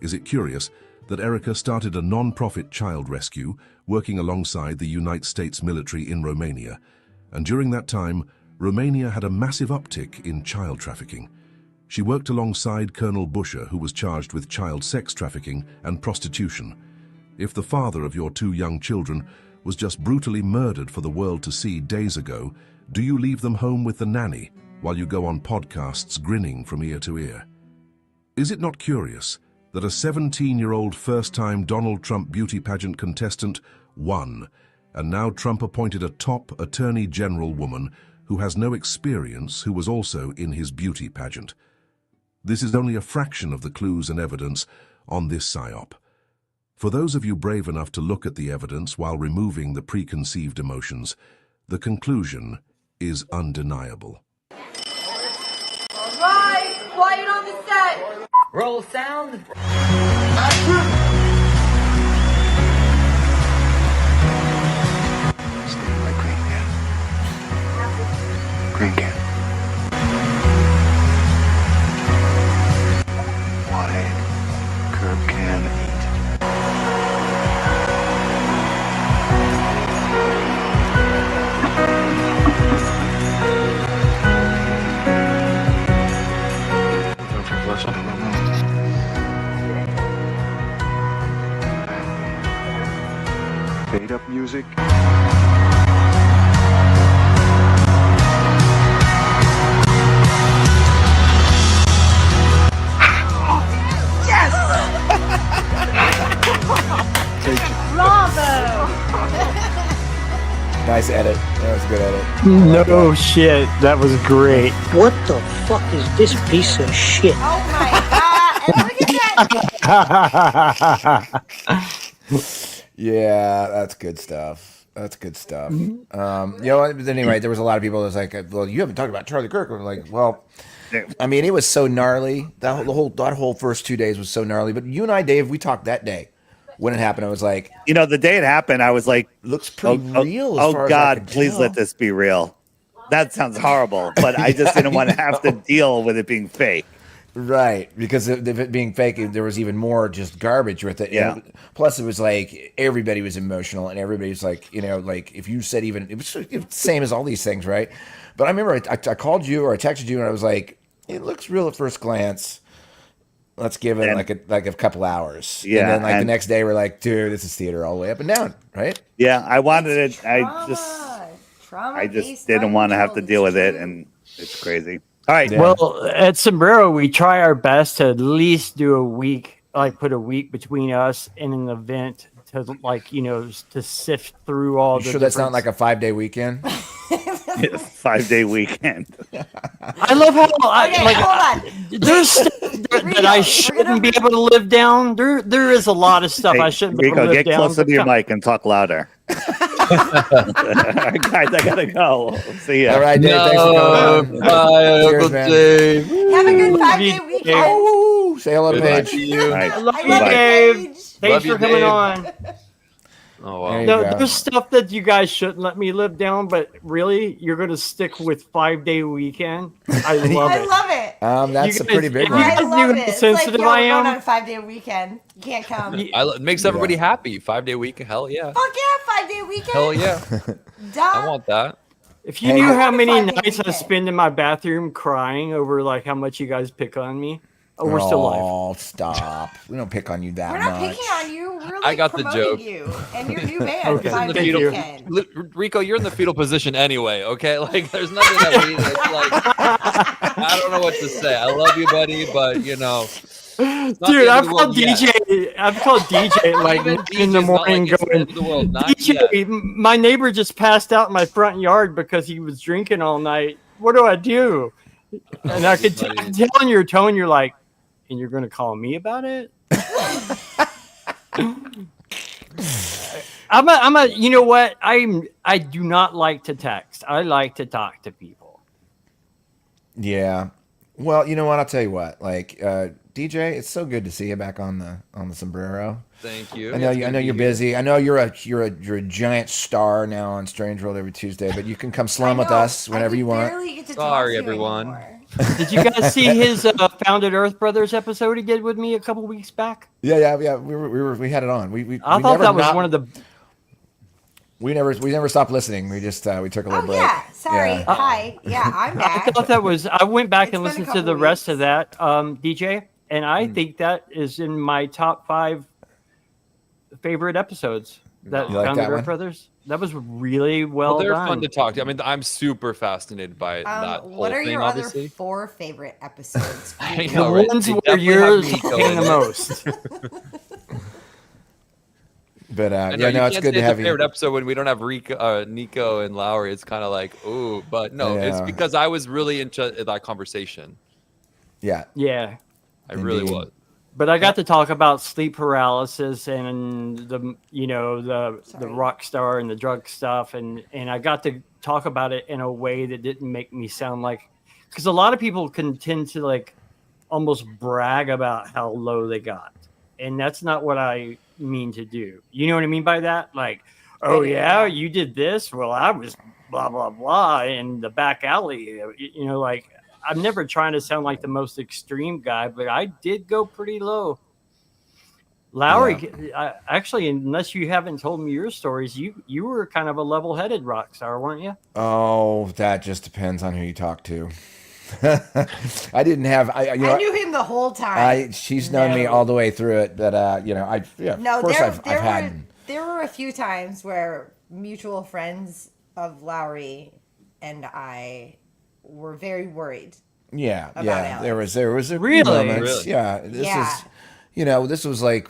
Is it curious that Erica started a non-profit child rescue working alongside the United States military in Romania? And during that time, Romania had a massive uptick in child trafficking. She worked alongside Colonel Busher, who was charged with child sex trafficking and prostitution. If the father of your 2 young children was just brutally murdered for the world to see days ago, do you leave them home with the nanny while you go on podcasts grinning from ear to ear? Is it not curious that a 17-year-old first-time Donald Trump beauty pageant contestant won, and now Trump appointed a top attorney general woman who has no experience, who was also in his beauty pageant? This is only a fraction of the clues and evidence on this psyop. For those of you brave enough to look at the evidence while removing the preconceived emotions, the conclusion is undeniable. All right, quiet on the set. Roll sound. Stand by green can. Green can. Wide curb can 8. Fade up music. Yes! Bravo! Nice edit. That was a good edit. No shit, that was great. What the fuck is this piece of shit? Oh my god! And look at that! Yeah, that's good stuff. That's good stuff. You know what? But anyway, there was a lot of people that was like, well, you haven't talked about Charlie Kirk. I'm like, well, I mean, it was so gnarly. That whole first 2 days was so gnarly. But you and I, Dave, we talked that day when it happened. I was like, you know, the day it happened, I was like, looks pretty real. Oh God, please let this be real. That sounds horrible, but I just didn't want to have to deal with it being fake. Right, because of it being fake, there was even more just garbage with it. Yeah. Plus, it was like everybody was emotional, and everybody was like, you know, like if you said even it was the same as all these things, right? But I remember I called you or I texted you, and I was like, it looks real at first glance. Let's give it like a couple hours. Yeah, and then the next day we're like, dude, this is theater all the way up and down, right? Yeah, I wanted it. Trauma I just didn't want to have to deal with it, and it's crazy. All right. Yeah. Well, at Sombrero, we try our best to at least do a week, like put a week between us and an event to, like, you know, to sift through all the. Sure, that's not like a 5-day weekend. 5-day weekend. I love how hold on. There's stuff that I shouldn't be able to live down. There is a lot of stuff I shouldn't be able to live down. Get closer to your mic and talk louder. All right, guys, I gotta go. See ya. All right, Dave. Thanks for coming. Bye, Uncle Dave. Have a good 5-day weekend. Oh, say hello to Paige. I love you, Dave. Thanks for coming on. Oh, wow. No, there's stuff that you guys shouldn't let me live down, but really, you're going to stick with 5-day weekend. I love it. I love it. That's a pretty big one. I love it. It's sensitive like, I we're am. going on a 5-day weekend. You can't come. It makes everybody happy. 5-day weekend. Hell yeah. Fuck yeah, 5-day weekend. Hell yeah. Duh. I want that. If you knew how many nights I spend in my bathroom crying over like how much you guys pick on me. Oh, we're still live. Oh, stop. We don't pick on you that We're not much. picking on you. We're I like got the promoting joke. you and your new band, Okay, Five thank Feet you. 10. Rico, you're in the fetal position anyway, okay? Like, there's nothing that we, it's like, I don't know what to say. I love you, buddy, but, you know. it's not Dude, the end I've of the called world yet. DJ. I've called DJ like Even in the DJ's not morning like it's the going, end of the world, not DJ, my neighbor just passed out in my front yard because he was drinking all night. What do I do? And I could tell in your tone, you're like, and you're going to call me about it? You know what? I do not like to text. I like to talk to people. Yeah. Well, you know what? I'll tell you what. Like, DJ, it's so good to see you back on the Sombrero. Thank you. I know It's you. I good know to be you're here. busy. I know you're a giant star now on Strange World every Tuesday. But you can come slum with us whenever you want. Sorry, everyone. Did you guys see his Founded Earth Brothers episode he did with me a couple weeks back? Yeah. We had it on. I thought that was one of the. We never stopped listening. We just we took a little break. Yeah, sorry. Yeah. Hi. Yeah, I'm back. I thought that was. I went back and It's been a listened to the couple rest of that, DJ, and I think that is in my top 5 favorite episodes. That You like Founded that Earth one? Brothers. That was really well they're done. fun to talk to. I mean, I'm super fascinated by that whole What are thing, your obviously. other 4 favorite episodes? I The know, right? ones They where definitely have you're Nico talking in the it. most. But I know, yeah, no, you it's can't good say to it's a have you. favorite episode when we don't have Nico and Lowry. It's kind of like, ooh, but no, it's Yeah. because I was really into that conversation. Yeah. Yeah. I really Indeed. was. But I got to talk about sleep paralysis and the rock star and the drug stuff, and I got to talk about it in a way that didn't make me sound like, because a lot of people can tend to like almost brag about how low they got, and that's not what I mean to do. You know what I mean by that? Like, oh yeah, you did this. Well, I was blah blah blah in the back alley. You know, like. I'm never trying to sound like the most extreme guy, but I did go pretty low. Lowry, actually, unless you haven't told me your stories, you were kind of a level-headed rock star, weren't you? Oh, that just depends on who you talk to. I didn't have. I knew him the whole time. She's known me all the way through it. But No, of course I've had. There were a few times where mutual friends of Lowry and I were very worried. Yeah. Alex. There was a really? moments. Yeah. This was like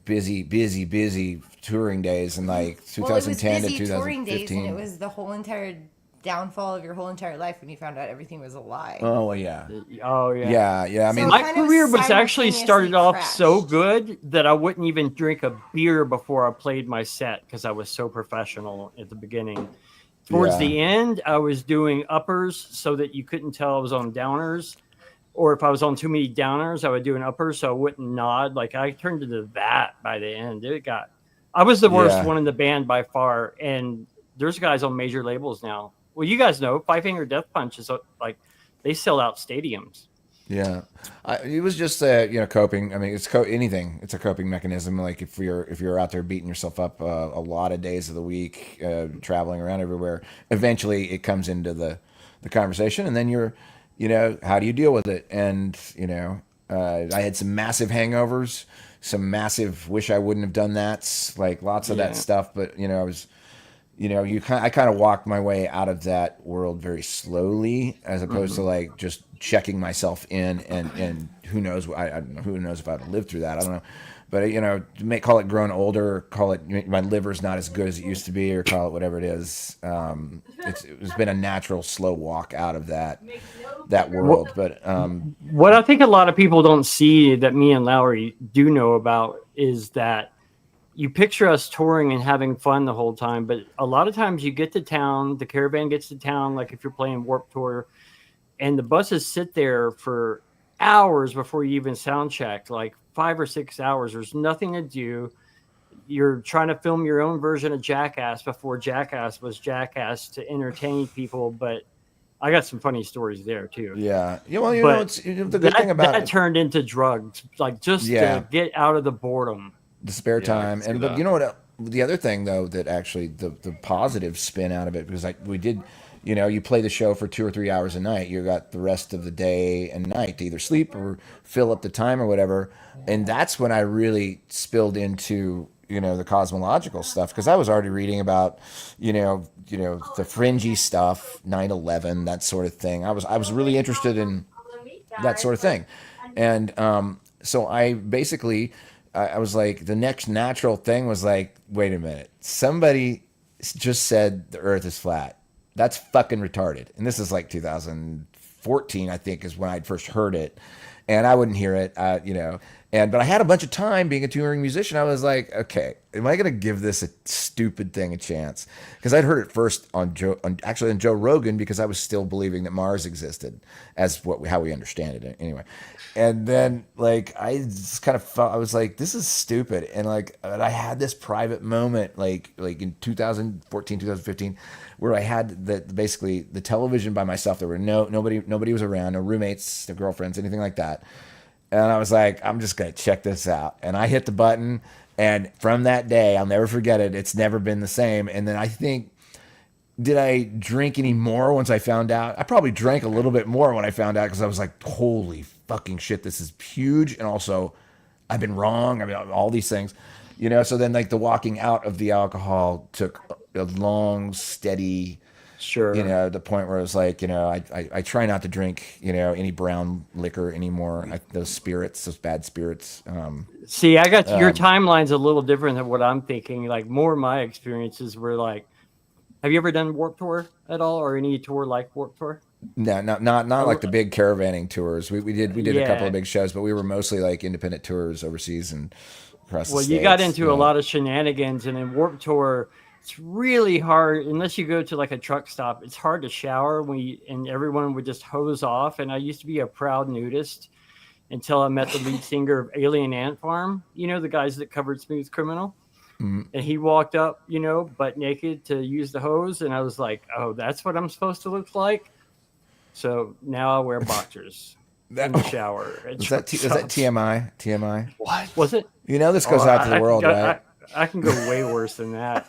busy touring days in like 2010 to 2015. touring days, and it was the whole entire downfall of your whole entire life when you found out everything was a lie. Oh well, yeah. Oh yeah. Yeah. I mean, my career was actually started off so good that I wouldn't even drink a beer before I played my set because I was so professional at the beginning. Towards the end, I was doing uppers so that you couldn't tell I was on downers. Or if I was on too many downers, I would do an upper so I wouldn't nod. Like I turned into that by the end. I was the worst one in the band by far. And there's guys on major labels now. Well, you guys know Five Finger Death Punch is like they sell out stadiums. Yeah, it was just coping. I mean, it's anything. It's a coping mechanism. Like if you're out there beating yourself up a lot of days of the week, traveling around everywhere, eventually it comes into the conversation, and then how do you deal with it? And I had some massive hangovers, some massive wish I wouldn't have done that, like lots of that stuff. But I was. I kind of walked my way out of that world very slowly, as opposed to like just checking myself in, and who knows? I don't know. Who knows if I'd lived through that? I don't know. But call it grown older, call it my liver's not as good as it used to be, or call it whatever it is. It's been a natural slow walk out of that world. But what I think a lot of people don't see that me and Lowry do know about is that. You picture us touring and having fun the whole time, but a lot of times you get to town, the caravan gets to town, like if you're playing Warped Tour, and the buses sit there for hours before you even sound check, like 5 or 6 hours. There's nothing to do. You're trying to film your own version of Jackass before Jackass was Jackass to entertain people, but I got some funny stories there too. Yeah. Well, it's the good thing about that turned into drugs, like just to get out of the boredom. The spare time. But you know what the other thing though that actually the positive spin out of it, because we did, you play the show for 2 or 3 hours a night. You got the rest of the day and night to either sleep or fill up the time or whatever. And that's when I really spilled into, the cosmological stuff, because I was already reading about, the fringy stuff, 9/11, that sort of thing. I was really interested in that sort of thing. And so I basically, I was like, the next natural thing was like, wait a minute, somebody just said the Earth is flat. That's fucking retarded. And this is like 2014, I think, is when I'd first heard it. And I wouldn't hear it, but I had a bunch of time being a touring musician. I was like, okay, am I going to give this a stupid thing a chance? Because I'd heard it first on Joe Rogan, because I was still believing that Mars existed as how we understand it anyway. And then like, I just kind of felt, I was like, this is stupid. And like, and I had this private moment, like in 2014, 2015, where I had basically the television by myself. There were nobody was around, no roommates, no girlfriends, anything like that. And I was like, I'm just going to check this out. And I hit the button. And from that day, I'll never forget it. It's never been the same. And then I think, did I drink any more once I found out? I probably drank a little bit more when I found out, because I was like, holy fucking shit, this is huge. And also, I've been wrong. I mean, all these things, So then like the walking out of the alcohol took a long, steady, the point where it was like, I try not to drink, any brown liquor anymore. Those bad spirits. See, I got your timeline's a little different than what I'm thinking. Like, more of my experiences were like, have you ever done Warped Tour at all, or any tour like Warped Tour? No, not like the big caravanning tours. We did a couple of big shows, but we were mostly like independent tours overseas and across the States. Well, you got into a lot of shenanigans, and in Warped Tour, it's really hard unless you go to like a truck stop. It's hard to shower and everyone would just hose off. And I used to be a proud nudist until I met the lead singer of Alien Ant Farm. The guys that covered Smooth Criminal. Mm. And he walked up, butt naked to use the hose, and I was like, "Oh, that's what I'm supposed to look like." So now I wear boxers in the shower. Is that TMI? TMI? What was it? This goes out to the world, right? I can go way worse than that.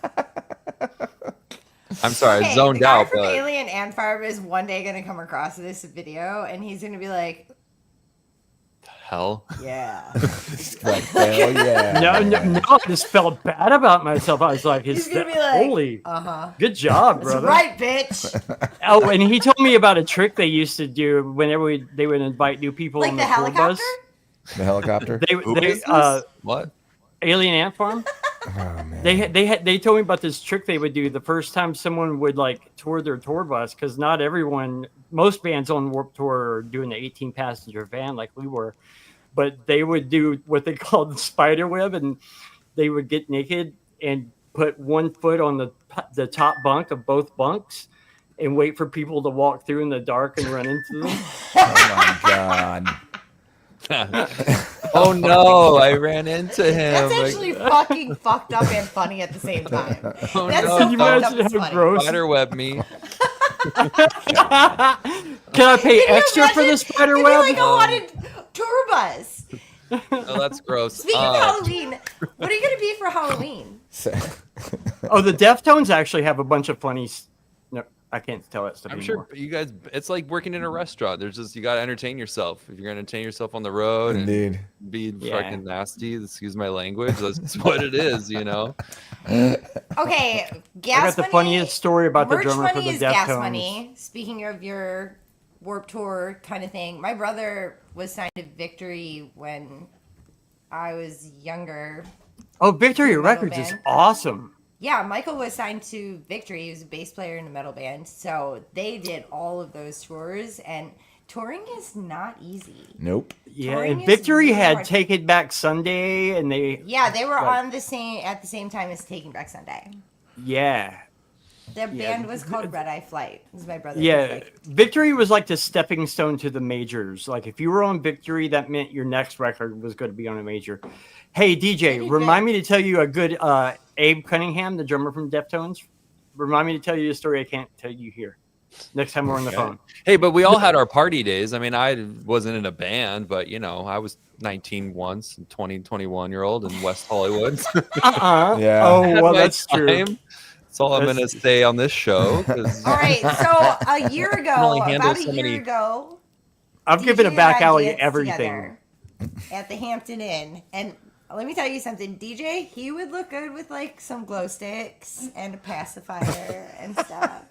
I'm sorry, I zoned the guy out. From Alien Ant Farm is one day going to come across this video, and he's going to be like, hell? Yeah. Like, hell yeah. No, I just felt bad about myself. I was like, he's going to be like, holy, good job, that's brother. right, bitch. Oh, and he told me about a trick they used to do whenever they would invite new people like on the tour helicopter? bus. The helicopter? What? Alien Ant Farm? Oh, man. They told me about this trick they would do the first time someone would like tour their tour bus, because not most bands on Warped Tour are doing the 18-passenger van like we were, but they would do what they called the spider web, and they would get naked and put one foot on the top bunk of both bunks and wait for people to walk through in the dark and run into them. Oh my God. Oh no, I ran into him. That's actually fucking fucked up and funny at the same time. Oh, That's no. so Can you fucked up. imagine It's how funny. gross? Spiderweb me. Can I pay extra for the spider It'd be web? like a haunted tour bus. Oh, that's gross. Speaking of Halloween, what are you gonna be for Halloween? Oh, the Deftones actually have a bunch of funny. No, I can't tell that stuff I'm anymore. sure you guys. It's like working in a restaurant. You got to entertain yourself. If you're gonna entertain yourself on the road Indeed. and be fucking nasty, excuse my language. That's what it is, Okay, gas I got the money, funniest story about the merch drummer for money the is gas Deftones. money. Speaking of your Warped Tour kind of thing, my brother was signed to Victory when I was younger. Oh, Victory Metal Records is band. awesome. Yeah, Michael was signed to Victory. He was a bass player in a metal band. So they did all of those tours, and touring is not easy. Nope. Yeah, Touring and is Victory really had hard. Take It Back Sunday, and they They were on at the same time as Taking Back Sunday. yeah. The band was called Red Eye Flight. It was my brother. Yeah, Victory was like the stepping stone to the majors. Like if you were on Victory, that meant your next record was going to be on a major. Hey DJ, remind me to tell you a good Abe Cunningham, the drummer from Deftones. Remind me to tell you a story I can't tell you here. Next time we're on the phone. Hey, but we all had our party days. I mean, I wasn't in a band, but I was 19 once, 20, 21-year-old in West Hollywood. Yeah. Oh, Had well, my that's true. time. That's all I'm going to say on this show. 'Cause All right, so a year can ago, only handle about a so year many- ago, I've given a DJ back and I alley danced everything. together at the Hampton Inn, and let me tell you something, DJ, he would look good with like some glow sticks and a pacifier and stuff.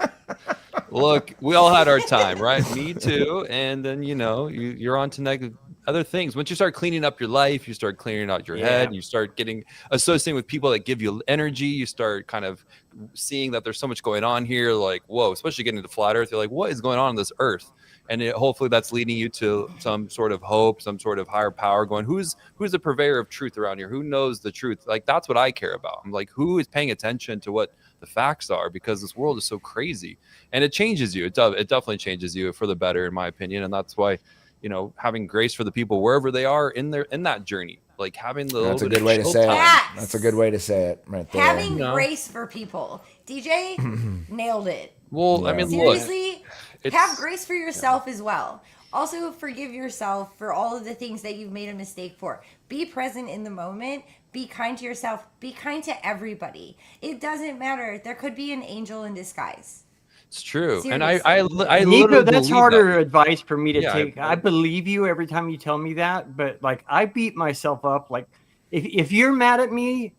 Look, we all had our time, right? Me too. And then, you're on to other things. Once you start cleaning up your life, you start clearing out your head, you start associating with people that give you energy. You start kind of seeing that there's so much going on here. Like, whoa, especially getting into flat earth. You're like, what is going on this earth? And hopefully that's leading you to some sort of hope, some sort of higher power going, who's the purveyor of truth around here? Who knows the truth? Like, that's what I care about. I'm like, who is paying attention to what the facts are? Because this world is so crazy and it changes you. It definitely changes you for the better, in my opinion. And that's why, having grace for the people wherever they are in that journey, like having the That's a good way to say it. That's a good way to say it right there. Having grace for people. DJ nailed it. Well, I mean, seriously, look, have grace for yourself as well. Also, forgive yourself for all of the things that you've made a mistake for. Be present in the moment. Be kind to yourself. Be kind to everybody. It doesn't matter. There could be an angel in disguise. It's true. Seriously. And I Nico, that's believe harder that. advice for me to Yeah, take. I believe you every time you tell me that, but like I beat myself up. Like if you're mad at me,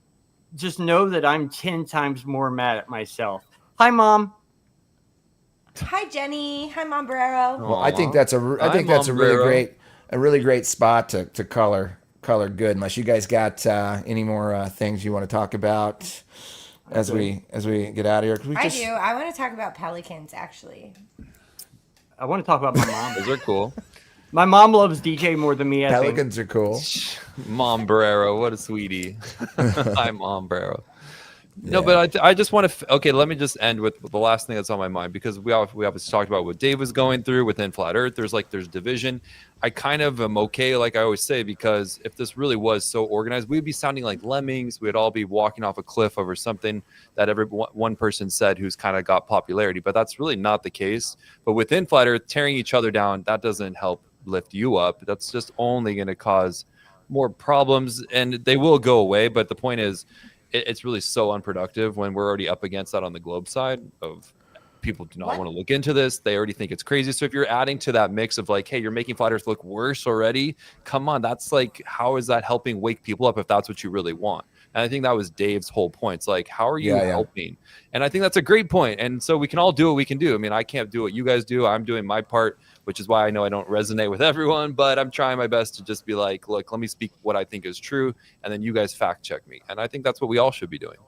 just know that I'm 10 times more mad at myself. Hi, Mom. Hi, Jenny. Hi, Sombrero. Well, I think that's a really great spot to color good. Unless you guys got any more things you want to talk about as we get out of here. I do. I want to talk about pelicans, actually. I want to talk about my mom. Those are cool. My mom loves DJ more than me. I Pelicans are cool. Sombrero, what a sweetie. Hi, Sombrero. No, but I just want to. Okay, let me just end with the last thing that's on my mind, because we obviously talked about what Dave was going through within Flat Earth. There's division. I kind of am okay, like I always say, because if this really was so organized, we'd be sounding like lemmings. We'd all be walking off a cliff over something that one person said who's kind of got popularity. But that's really not the case. But within Flat Earth, tearing each other down, that doesn't help lift you up. That's just only going to cause more problems, and they will go away. But the point is, it's really so unproductive when we're already up against that on the globe side of people do not want to look into this. They already think it's crazy. So if you're adding to that mix of like, hey, you're making Flat Earth look worse already, come on, that's like, how is that helping wake people up if that's what you really want? And I think that was Dave's whole point. It's like, how are you helping? And I think that's a great point. And so we can all do what we can do. I mean, I can't do what you guys do. I'm doing my part, which is why I know I don't resonate with everyone, but I'm trying my best to just be like, look, let me speak what I think is true, and then you guys fact check me. And I think that's what we all should be doing.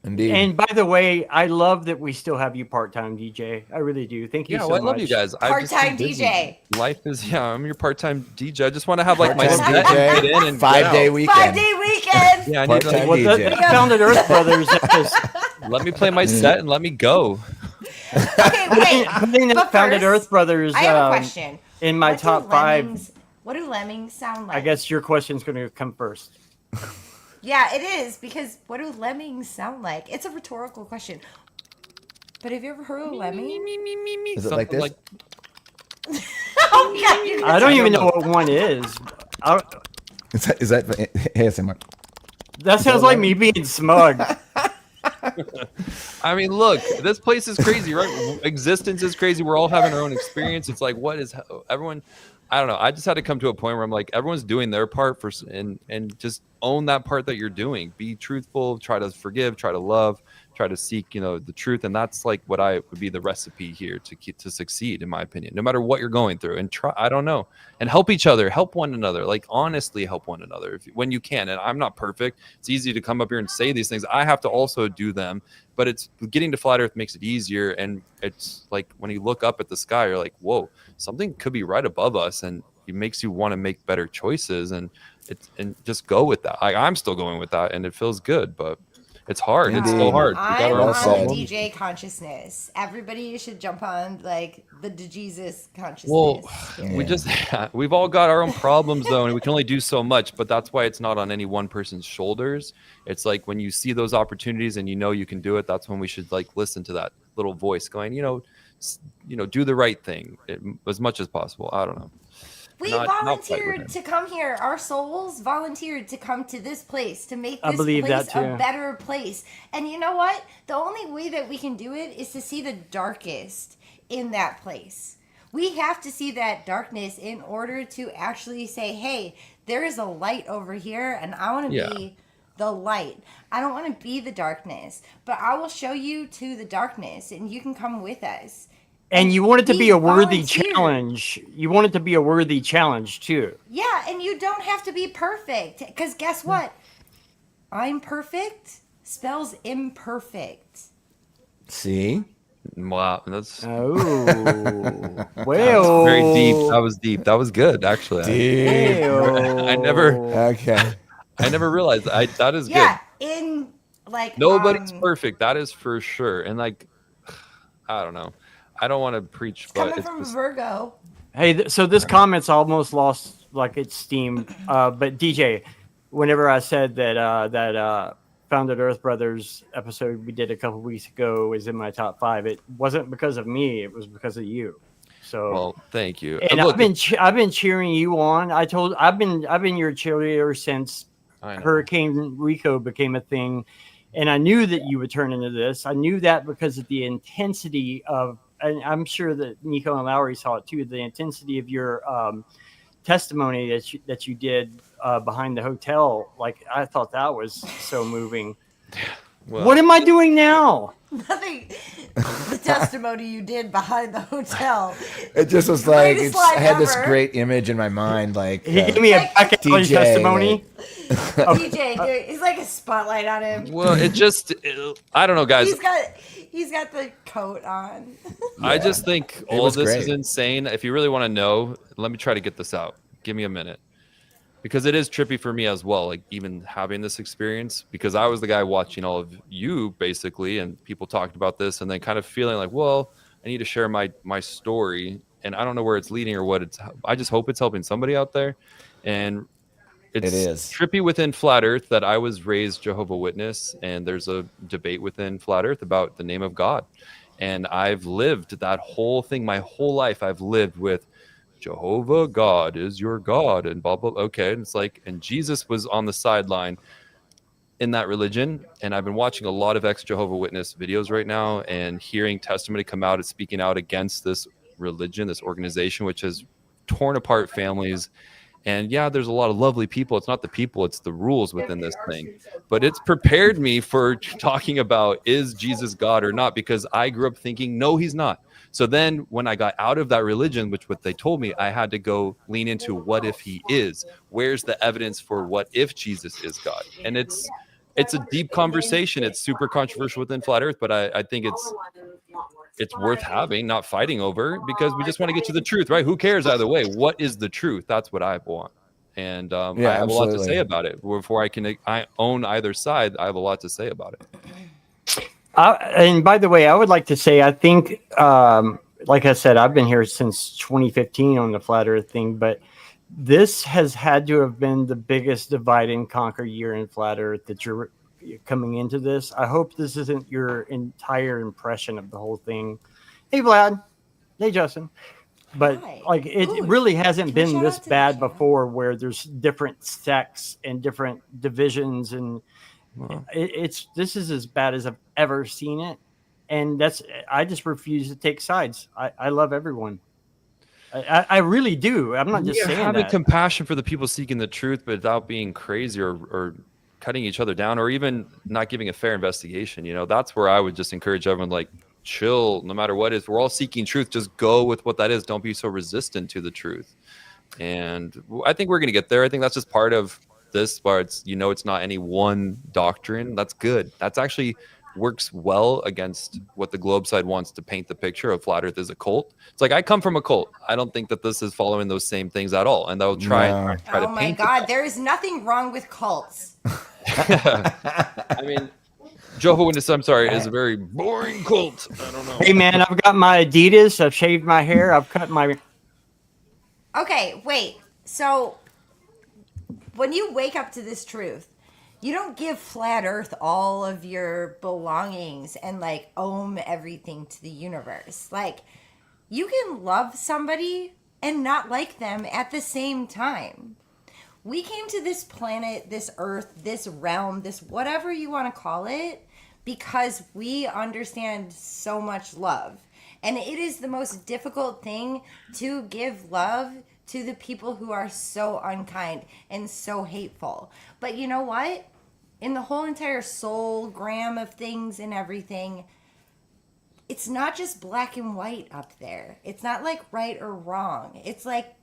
Indeed. And by the way, I love that we still have you part-time DJ. I really do. Thank you so much. I love you guys. Part-time DJ. Life is, I'm your part-time DJ. I just want to have like my Part-time set DJ, and get in and 5-day weekend. 5-day weekend. Yeah, I need to Part-time like, DJ. The Founded Earth Brothers. let me play my set and let me go. Okay, wait. Putting the But Founded first, Earth Brothers I have a question. in my What do top lemmings- 5. What do lemmings sound like? I guess your question's going to come first. Yeah, it is, because what do lemmings sound like? It's a rhetorical question. But have you ever heard of a lemming? Is it like this? Oh, God, you I don't even know what one is. Is that ASMR? That sounds like me being smug. I mean, look, this place is crazy, right? Existence is crazy. We're all having our own experience. It's like, what is everyone? I don't know. I just had to come to a point where I'm like, everyone's doing their part and just own that part that you're doing. Be truthful. Try to forgive. Try to love. Try to seek, the truth. And that's like what would be the recipe here to succeed, in my opinion, no matter what you're going through. And try, I don't know, and help each other, help one another, like honestly help one another when you can. And I'm not perfect. It's easy to come up here and say these things. I have to also do them, but it's getting to Flat Earth makes it easier. And it's like when you look up at the sky, you're like, whoa, something could be right above us, and it makes you want to make better choices and just go with that. I'm still going with that, and it feels good, but it's hard. It's so hard. I'm on the DJ consciousness. Everybody should jump on like the Jesus consciousness. Well, we've all got our own problems though, and we can only do so much, but that's why it's not on any one person's shoulders. It's like when you see those opportunities and you can do it, that's when we should like listen to that little voice going, do the right thing as much as possible. I don't know. We not fight with volunteered him. to come here. Our souls volunteered to come to this place, to make I this believe place that too. a better place. And you know what? The only way that we can do it is to see the darkest in that place. We have to see that darkness in order to actually say, hey, there is a light over here, and I want to Yeah. be the light. I don't want to be the darkness, but I will show you to the darkness, and you can come with us. And you want it to we be a worthy volunteered. challenge. You want it to be a worthy challenge too. Yeah, and you don't have to be perfect, because guess what? I'm perfect spells imperfect. See? Wow, that's Oh, well, very deep. That was deep. That was good, actually. Deep. I never. Okay. I never realized. That is Yeah, good. in like Nobody's perfect. That is for sure. And like, I don't know. I don't want to preach, but coming it's from just, Virgo. Hey, so this comment's almost lost like its steam. But DJ, whenever I said that Founded Earth Brothers episode we did a couple weeks ago was in my top 5, it wasn't because of me. It was because of you. So well, thank you. and Look, I've been cheering you on. I've been your cheerleader since I know. Hurricane Rico became a thing, and I knew that you would turn into this. I knew that because of the intensity of, and I'm sure that Nico and Lowry saw it too, the intensity of your testimony that you did behind the hotel. Like, I thought that was so moving. Well, What am I doing now? Nothing. The testimony you did behind the hotel. It just was like, Greatest I line had this ever. great image in my mind, like He gave me a bucket of DJ, testimony. DJ, dude, he's like a spotlight on him. well, I don't know, guys. He's got the coat on. I just think all was this is great. insane. If you really want to know, let me try to get this out. Give me a minute. Because it is trippy for me as well, like even having this experience, because I was the guy watching all of you basically, and people talked about this and then kind of feeling like, well, I need to share my story, and I don't know where it's leading or what it's, I just hope it's helping somebody out there. And it's trippy within Flat Earth that I was raised Jehovah's Witness, and there's a debate within Flat Earth about the name of God. And I've lived that whole thing my whole life. I've lived with Jehovah God is your God and blah, blah. Okay. And it's like, and Jesus was on the sideline in that religion. And I've been watching a lot of ex-Jehovah Witness videos right now and hearing testimony come out and speaking out against this religion, this organization, which has torn apart families. And yeah, there's a lot of lovely people. It's not the people, it's the rules within this thing. But it's prepared me for talking about, is Jesus God or not? Because I grew up thinking, no, he's not. So then when I got out of that religion, which what they told me, I had to go lean into what if he is? Where's the evidence for what if Jesus is God? And it's a deep conversation. It's super controversial within Flat Earth, but I think it's worth having, not fighting over, because we just want to get to the truth, right? Who cares either way? What is the truth? That's what I want. And I have a lot to say about it. Before I own either side, I have a lot to say about it. And by the way, I would like to say, I think, like I said, I've been here since 2015 on the Flat Earth thing, but this has had to have been the biggest divide and conquer year in Flat Earth that you're coming into this. I hope this isn't your entire impression of the whole thing. Hey, Vlad. Hey, Justin. But like, it really hasn't been this bad before, where there's different sects and different divisions, and this is as bad as I've ever seen it. And I just refuse to take sides. I love everyone. I really do. I'm not just saying having that. compassion for the people seeking the truth, but without being crazy or cutting each other down, or even not giving a fair investigation. You know, that's where I would just encourage everyone, like, chill, no matter what it is. We're all seeking truth. Just go with what that is. Don't be so resistant to the truth. And I think we're going to get there. I think that's just part of this, where it's, it's not any one doctrine. That's good. That's actually works well against what the globe side wants to paint the picture of Flat Earth as a cult. It's like, I come from a cult. I don't think that this is following those same things at all. And they'll try to paint Oh my God, there is nothing wrong with cults. I mean, Jehovah's Witness, I'm sorry, is a very boring cult. I don't know. Hey, man, I've got my Adidas. I've shaved my hair. I've cut my... Okay, wait. So when you wake up to this truth, you don't give Flat Earth all of your belongings and like own everything to the universe. Like, you can love somebody and not like them at the same time. We came to this planet, this earth, this realm, this whatever you want to call it, because we understand so much love. And it is the most difficult thing to give love to the people who are so unkind and so hateful. But you know what? In the whole entire soul gram of things and everything, it's not just black and white up there. It's not like right or wrong. It's like,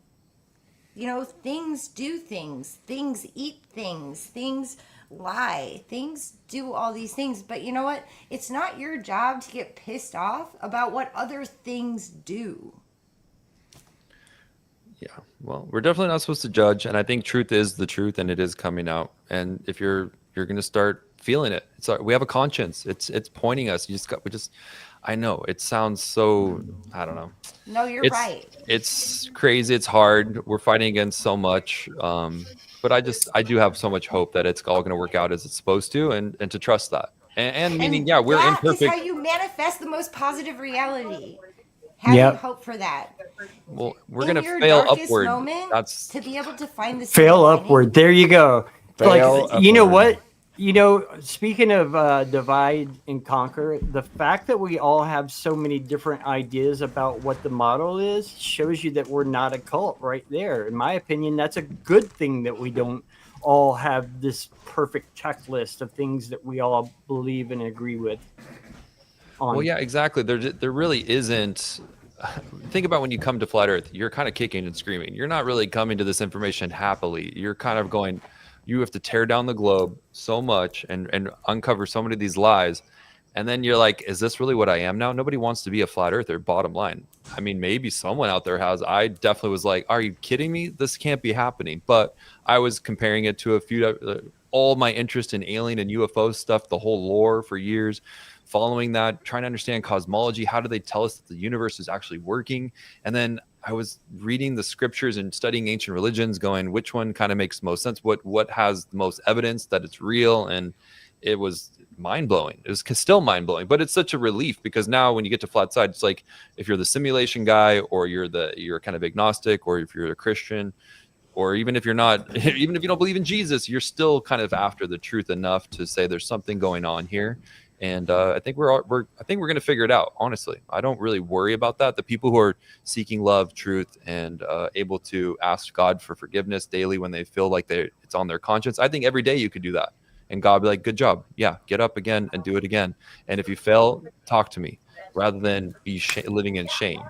you know, things do things, things eat things, things lie, things do all these things. But you know what? It's not your job to get pissed off about what other things do. Yeah, well, we're definitely not supposed to judge, and I think truth is the truth, and it is coming out. And if you're going to start feeling it, we have a conscience. It's pointing us. I know it sounds so, I don't know. No, you're right. It's crazy. It's hard. We're fighting against so much. But I do have so much hope that it's all going to work out as it's supposed to, and to trust that. And meaning, yeah, we're imperfect. That is how you manifest the most positive reality. Having hope for that. Well, we're going to fail upward. That's to be able to find the fail upward. There you go. Fail upward. You know what? You know, speaking of divide and conquer, the fact that we all have so many different ideas about what the model is shows you that we're not a cult right there. In my opinion, that's a good thing that we don't all have this perfect checklist of things that we all believe and agree with. Well, yeah, exactly. There really isn't. Think about when you come to Flat Earth, you're kind of kicking and screaming. You're not really coming to this information happily. You're kind of going, you have to tear down the globe so much and uncover so many of these lies. And then you're like, is this really what I am now? Nobody wants to be a flat earther, bottom line. I mean, maybe someone out there has. I definitely was like, are you kidding me? This can't be happening. But I was comparing it to all my interest in alien and UFO stuff, the whole lore for years, following that, trying to understand cosmology. How do they tell us that the universe is actually working? And then I was reading the scriptures and studying ancient religions, going, which one kind of makes most sense? What has the most evidence that it's real? And it was mind-blowing. It was still mind-blowing, but it's such a relief, because now when you get to flat side, it's like, if you're the simulation guy, or you're kind of agnostic, or if you're a Christian, or even if you're not, even if you don't believe in Jesus, you're still kind of after the truth enough to say there's something going on here. And I think we're going to figure it out. Honestly, I don't really worry about that. The people who are seeking love, truth, and able to ask God for forgiveness daily when they feel like it's on their conscience. I think every day you could do that, and God be like, "Good job, yeah, get up again and do it again." And if you fail, talk to me, rather than be living in shame.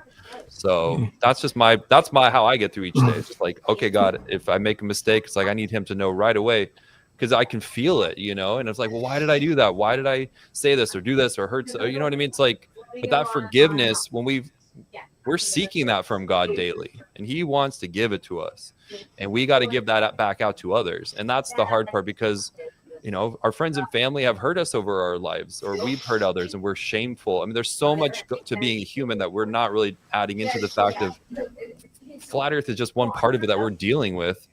So that's how I get through each day. It's just like, okay, God, if I make a mistake, it's like I need Him to know right away, because I can feel it, and it's like, well, why did I do that? Why did I say this or do this or hurt? You know what I mean? It's like, but that forgiveness, when we're seeking that from God daily, and He wants to give it to us, and we got to give that back out to others. And that's the hard part, because our friends and family have hurt us over our lives, or we've hurt others, and we're shameful. I mean, there's so much to being a human that we're not really adding into the fact of flat Earth is just one part of it that we're dealing with.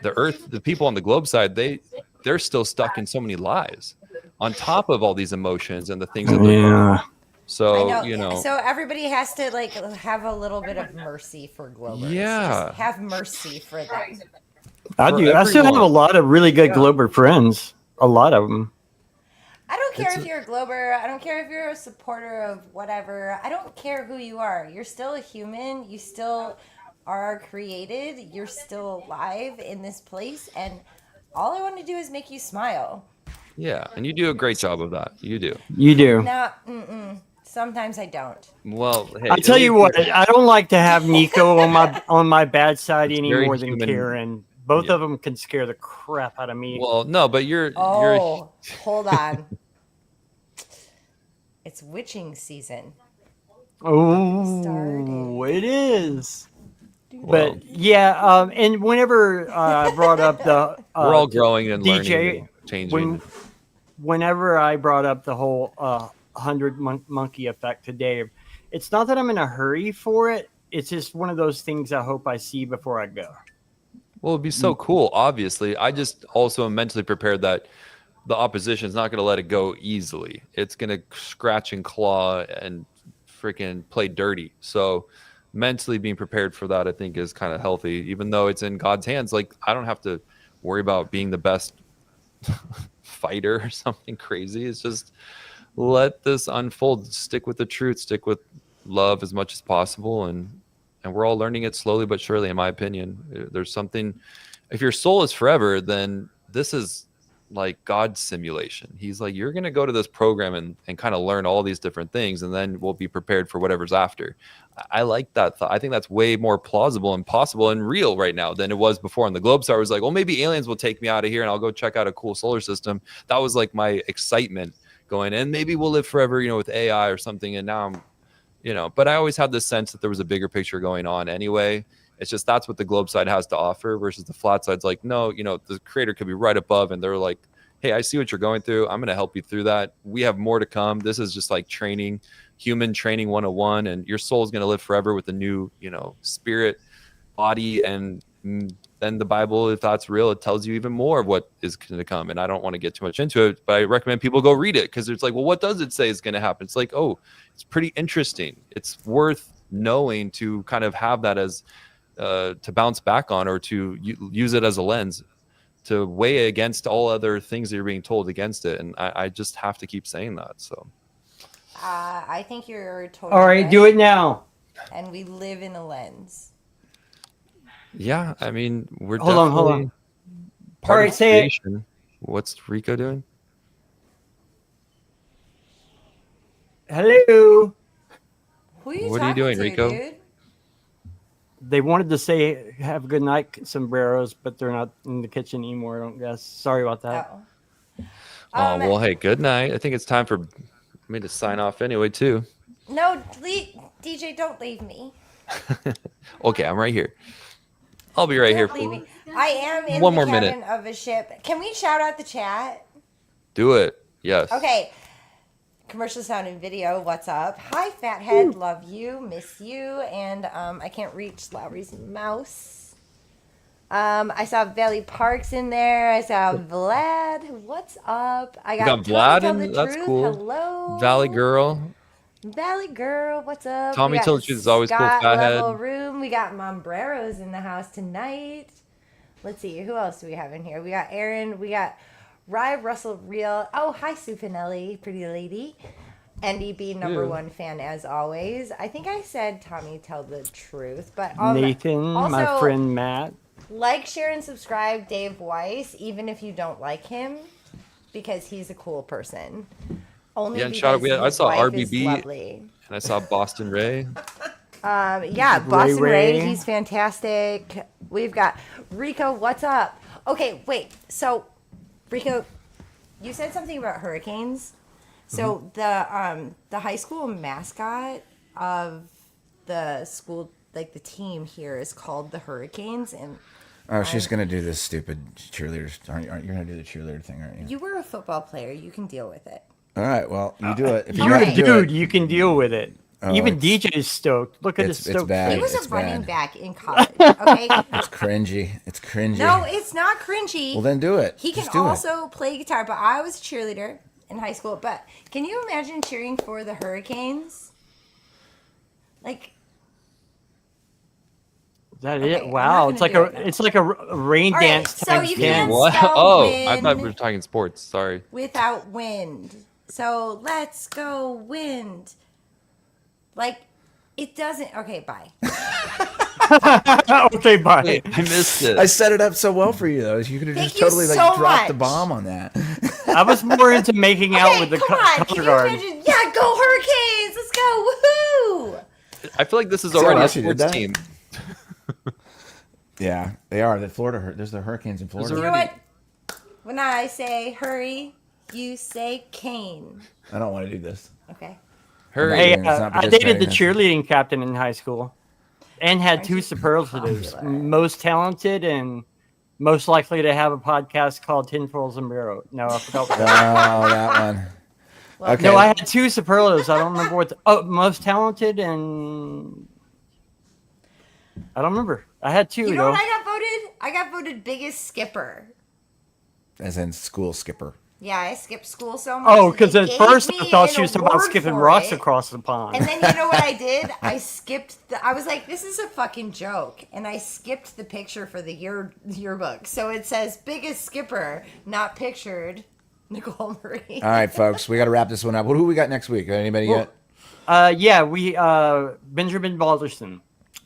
The Earth, the people on the globe side, they're still stuck in so many lies, on top of all these emotions and the things that they're doing. So so everybody has to have a little bit of mercy for Globers. Yeah, just have mercy for them. I do. I still have a lot of really good Glober friends. A lot of them. I don't care if you're a Glober. I don't care if you're a supporter of whatever. I don't care who you are. You're still a human. You still are created. You're still alive in this place, and all I want to do is make you smile. Yeah, and you do a great job of that. You do. You do. No, sometimes I don't. Well, hey, I tell you what, I don't like to have Nico on my bad side any more than Karen. Both of them can scare the crap out of me. Well, no, but you're. Hold on. It's witching season. Oh, it is. But yeah, and whenever I brought up the we're all growing and DJ, learning, and changing. Whenever I brought up the whole 100 monkey effect today, it's not that I'm in a hurry for it. It's just one of those things I hope I see before I go. Well, it'd be so cool. Obviously, I just also am mentally prepared that the opposition is not going to let it go easily. It's going to scratch and claw and freaking play dirty. So mentally being prepared for that, I think, is kind of healthy. Even though it's in God's hands, like I don't have to worry about being the best fighter or something crazy. It's just let this unfold. Stick with the truth. Stick with love as much as possible, and we're all learning it slowly but surely. In my opinion, there's something. If your soul is forever, then this is like God's simulation. He's like, you're going to go to this program and kind of learn all these different things, and then we'll be prepared for whatever's after. I like that thought. I think that's way more plausible and possible and real right now than it was before. And the Globestar was like, well, maybe aliens will take me out of here and I'll go check out a cool solar system. That was like my excitement going in. Maybe we'll live forever, with AI or something. And now I'm, but I always had this sense that there was a bigger picture going on anyway. It's just that's what the globe side has to offer versus the flat side's like, no, the creator could be right above and they're like, hey, I see what you're going through. I'm going to help you through that. We have more to come. This is just like training, human training 101, and your soul is going to live forever with a new, spirit, body. And then the Bible, if that's real, it tells you even more of what is going to come. And I don't want to get too much into it, but I recommend people go read it because it's like, well, what does it say is going to happen? It's like, oh, it's pretty interesting. It's worth knowing to kind of have that as to bounce back on or to use it as a lens to weigh against all other things that you're being told against it. And I just have to keep saying that. So I think you're totally all right. Do it now. And we live in a lens. Yeah, I mean, we're hold on. Part all right, of say creation. it. What's Rico doing? Hello. What are you doing, Rico? Dude? They wanted to say have a good night, Sombreros, but they're not in the kitchen anymore, I don't guess. Sorry about that. Oh, well, hey, good night. I think it's time for me to sign off anyway, too. No, DJ, don't leave me. Okay, I'm right here. I'll be right here. Leave me. I am in One the more cabin minute. of a ship. Can we shout out the chat? Do it. Yes. Okay. Commercial sound and video. What's up? Hi, Fathead. Love you. Miss you. And I can't reach Lowry's mouse. I saw Valley Parks in there. I saw Vlad. What's up? I got Vlad Tell in. the That's Truth. cool. Hello. Valley Girl. Valley Girl. What's up? Tommy We got Tell the Truth is always cool. Scott Fathead. Level Room. We got Sombreros in the house tonight. Let's see. Who else do we have in here? We got Aaron. We got Rye Russell Real. Oh, hi, Sue Pinelli. Pretty lady. NDB number one fan as always. I think I said Tommy Tell the Truth, but Nathan, also, my friend Matt. Like, share, and subscribe Dave Weiss, even if you don't like him, because he's a cool person. Only Yeah, and shout out. I saw RBB lovely. and I saw Boston Ray. Yeah, Boston Ray. Ray, he's fantastic. We've got Rico. What's up? Okay, wait. So, Rico, you said something about hurricanes. So the high school mascot of the school, like the team here, is called the Hurricanes, and she's gonna do this stupid cheerleader. Aren't you gonna do the cheerleader thing? Aren't you? you were a football player. You can deal with it. All right. Well, you do it. If You're a have to do dude. it- You can deal with it. Oh, Even it's- DJ's stoked. Look at his it's stoked bad. He was It's a running bad. back in college. Okay. It's cringy. It's cringy. No, it's not cringy. Well, then do it. He can Just do it. also play guitar, but I was a cheerleader in high school. But can you imagine cheering for the Hurricanes? Like, That Okay, it? I'm Wow, not it's like gonna a do it now. it's like a rain All right, dance so times you 10. can't What? spell Oh, win I thought we were talking sports. Sorry. without wind. So let's go wind. Like, it doesn't. Okay, bye. Okay, bye. Wait, I missed it. I set it up so well for you, though. You could have Thank just you totally so dropped the much. bomb on that. I was more into making out Okay, with the come on. Can color you guard. imagine? Yeah, go Hurricanes. Let's go. Woohoo. I feel like this is See how already a else you did sports that? team. Yeah, they are. The Florida. There's the hurricanes in Florida. You know what? When I say hurry, you say cane. I don't want to do this. Okay. Hurry. Hey, It's not I dated participating the in- cheerleading captain in high school, and had two superlatives: most talented and most likely to have a podcast called Tinfoil Sombrero. No, I forgot. Oh, that one. Okay. No, I had two superlatives. I don't remember what. Most talented and I don't remember. I had two. You know what I got voted? I got voted biggest skipper. As in school skipper. Yeah, I skipped school so much. Oh, that because they at gave first I me thought an she was talking about award skipping for rocks it. across the pond. And then you know what I did? I skipped. I was like, "This is a fucking joke," and I skipped the picture for the yearbook. So it says "biggest skipper," not pictured. Nicole Marie. All right, folks, we got to wrap this one up. Who we got next week? Anybody yet? Yeah, we Benjamin Balderson.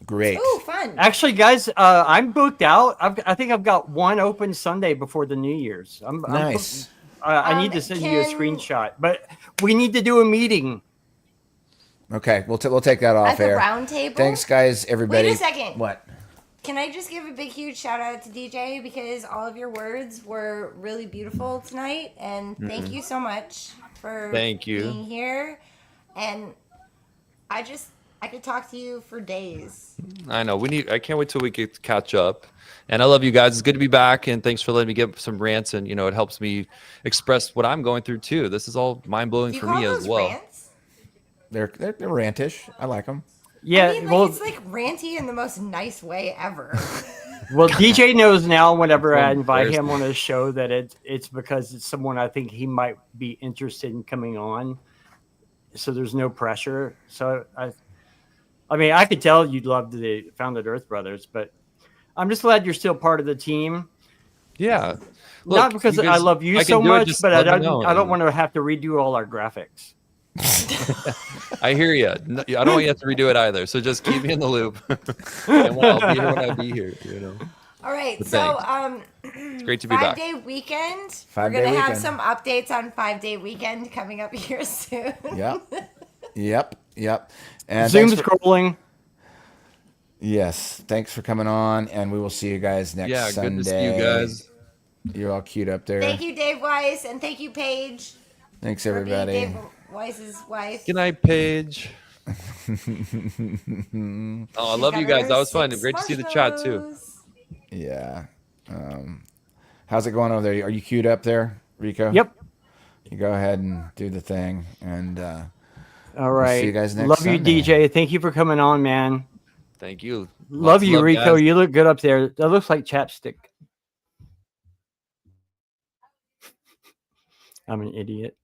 Great. Ooh, fun. Actually, guys, I'm booked out. I think I've got one open Sunday before the New Year's. Nice. I need to send you a screenshot, but we need to do a meeting. Okay, we'll take that off At the air. round table? Thanks, guys, everybody. Wait a second. What? Can I just give a big, huge shout out to DJ because all of your words were really beautiful tonight, and thank you so much for being here. And I could talk to you for days. I know I can't wait till we get to catch up. And I love you guys. It's good to be back. And thanks for letting me get some rants. And, it helps me express what I'm going through too. This is all mind blowing for me as well. Rants? They're rantish. I like them. Yeah. I mean, it's like ranty in the most nice way ever. Well, DJ knows now whenever I invite him on a show that it's because it's someone I think he might be interested in coming on. So there's no pressure. So I mean, I could tell you'd love the Founded Earth Brothers, but I'm just glad you're still part of the team. Yeah. Look, not because I love you so much, but I don't want to have to redo all our graphics. I hear you. No, I don't want you to have to redo it either. So just keep me in the loop. And I'll be here when I be here. All right. But so it's great to be back. 5-day weekend. We're going to have some updates on 5-day weekend coming up here soon. Yep. And Zoom scrolling. Yes. Thanks for coming on, and we will see you guys next Sunday. Good to see you guys. You're all queued up there. Thank you, Dave Weiss, and thank you, Paige. Thanks, everybody. Dave Weiss's wife. Good night, Paige. I love you guys. That was fun. Great to see the chat too. Yeah. How's it going over there? Are you queued up there, Rico? Yep. You go ahead and do the thing, and all right. We'll see you guys next Love Sunday. you, DJ. Thank you for coming on, man. Thank you. Love you, Rico. Guys. You look good up there. That looks like chapstick. I'm an idiot.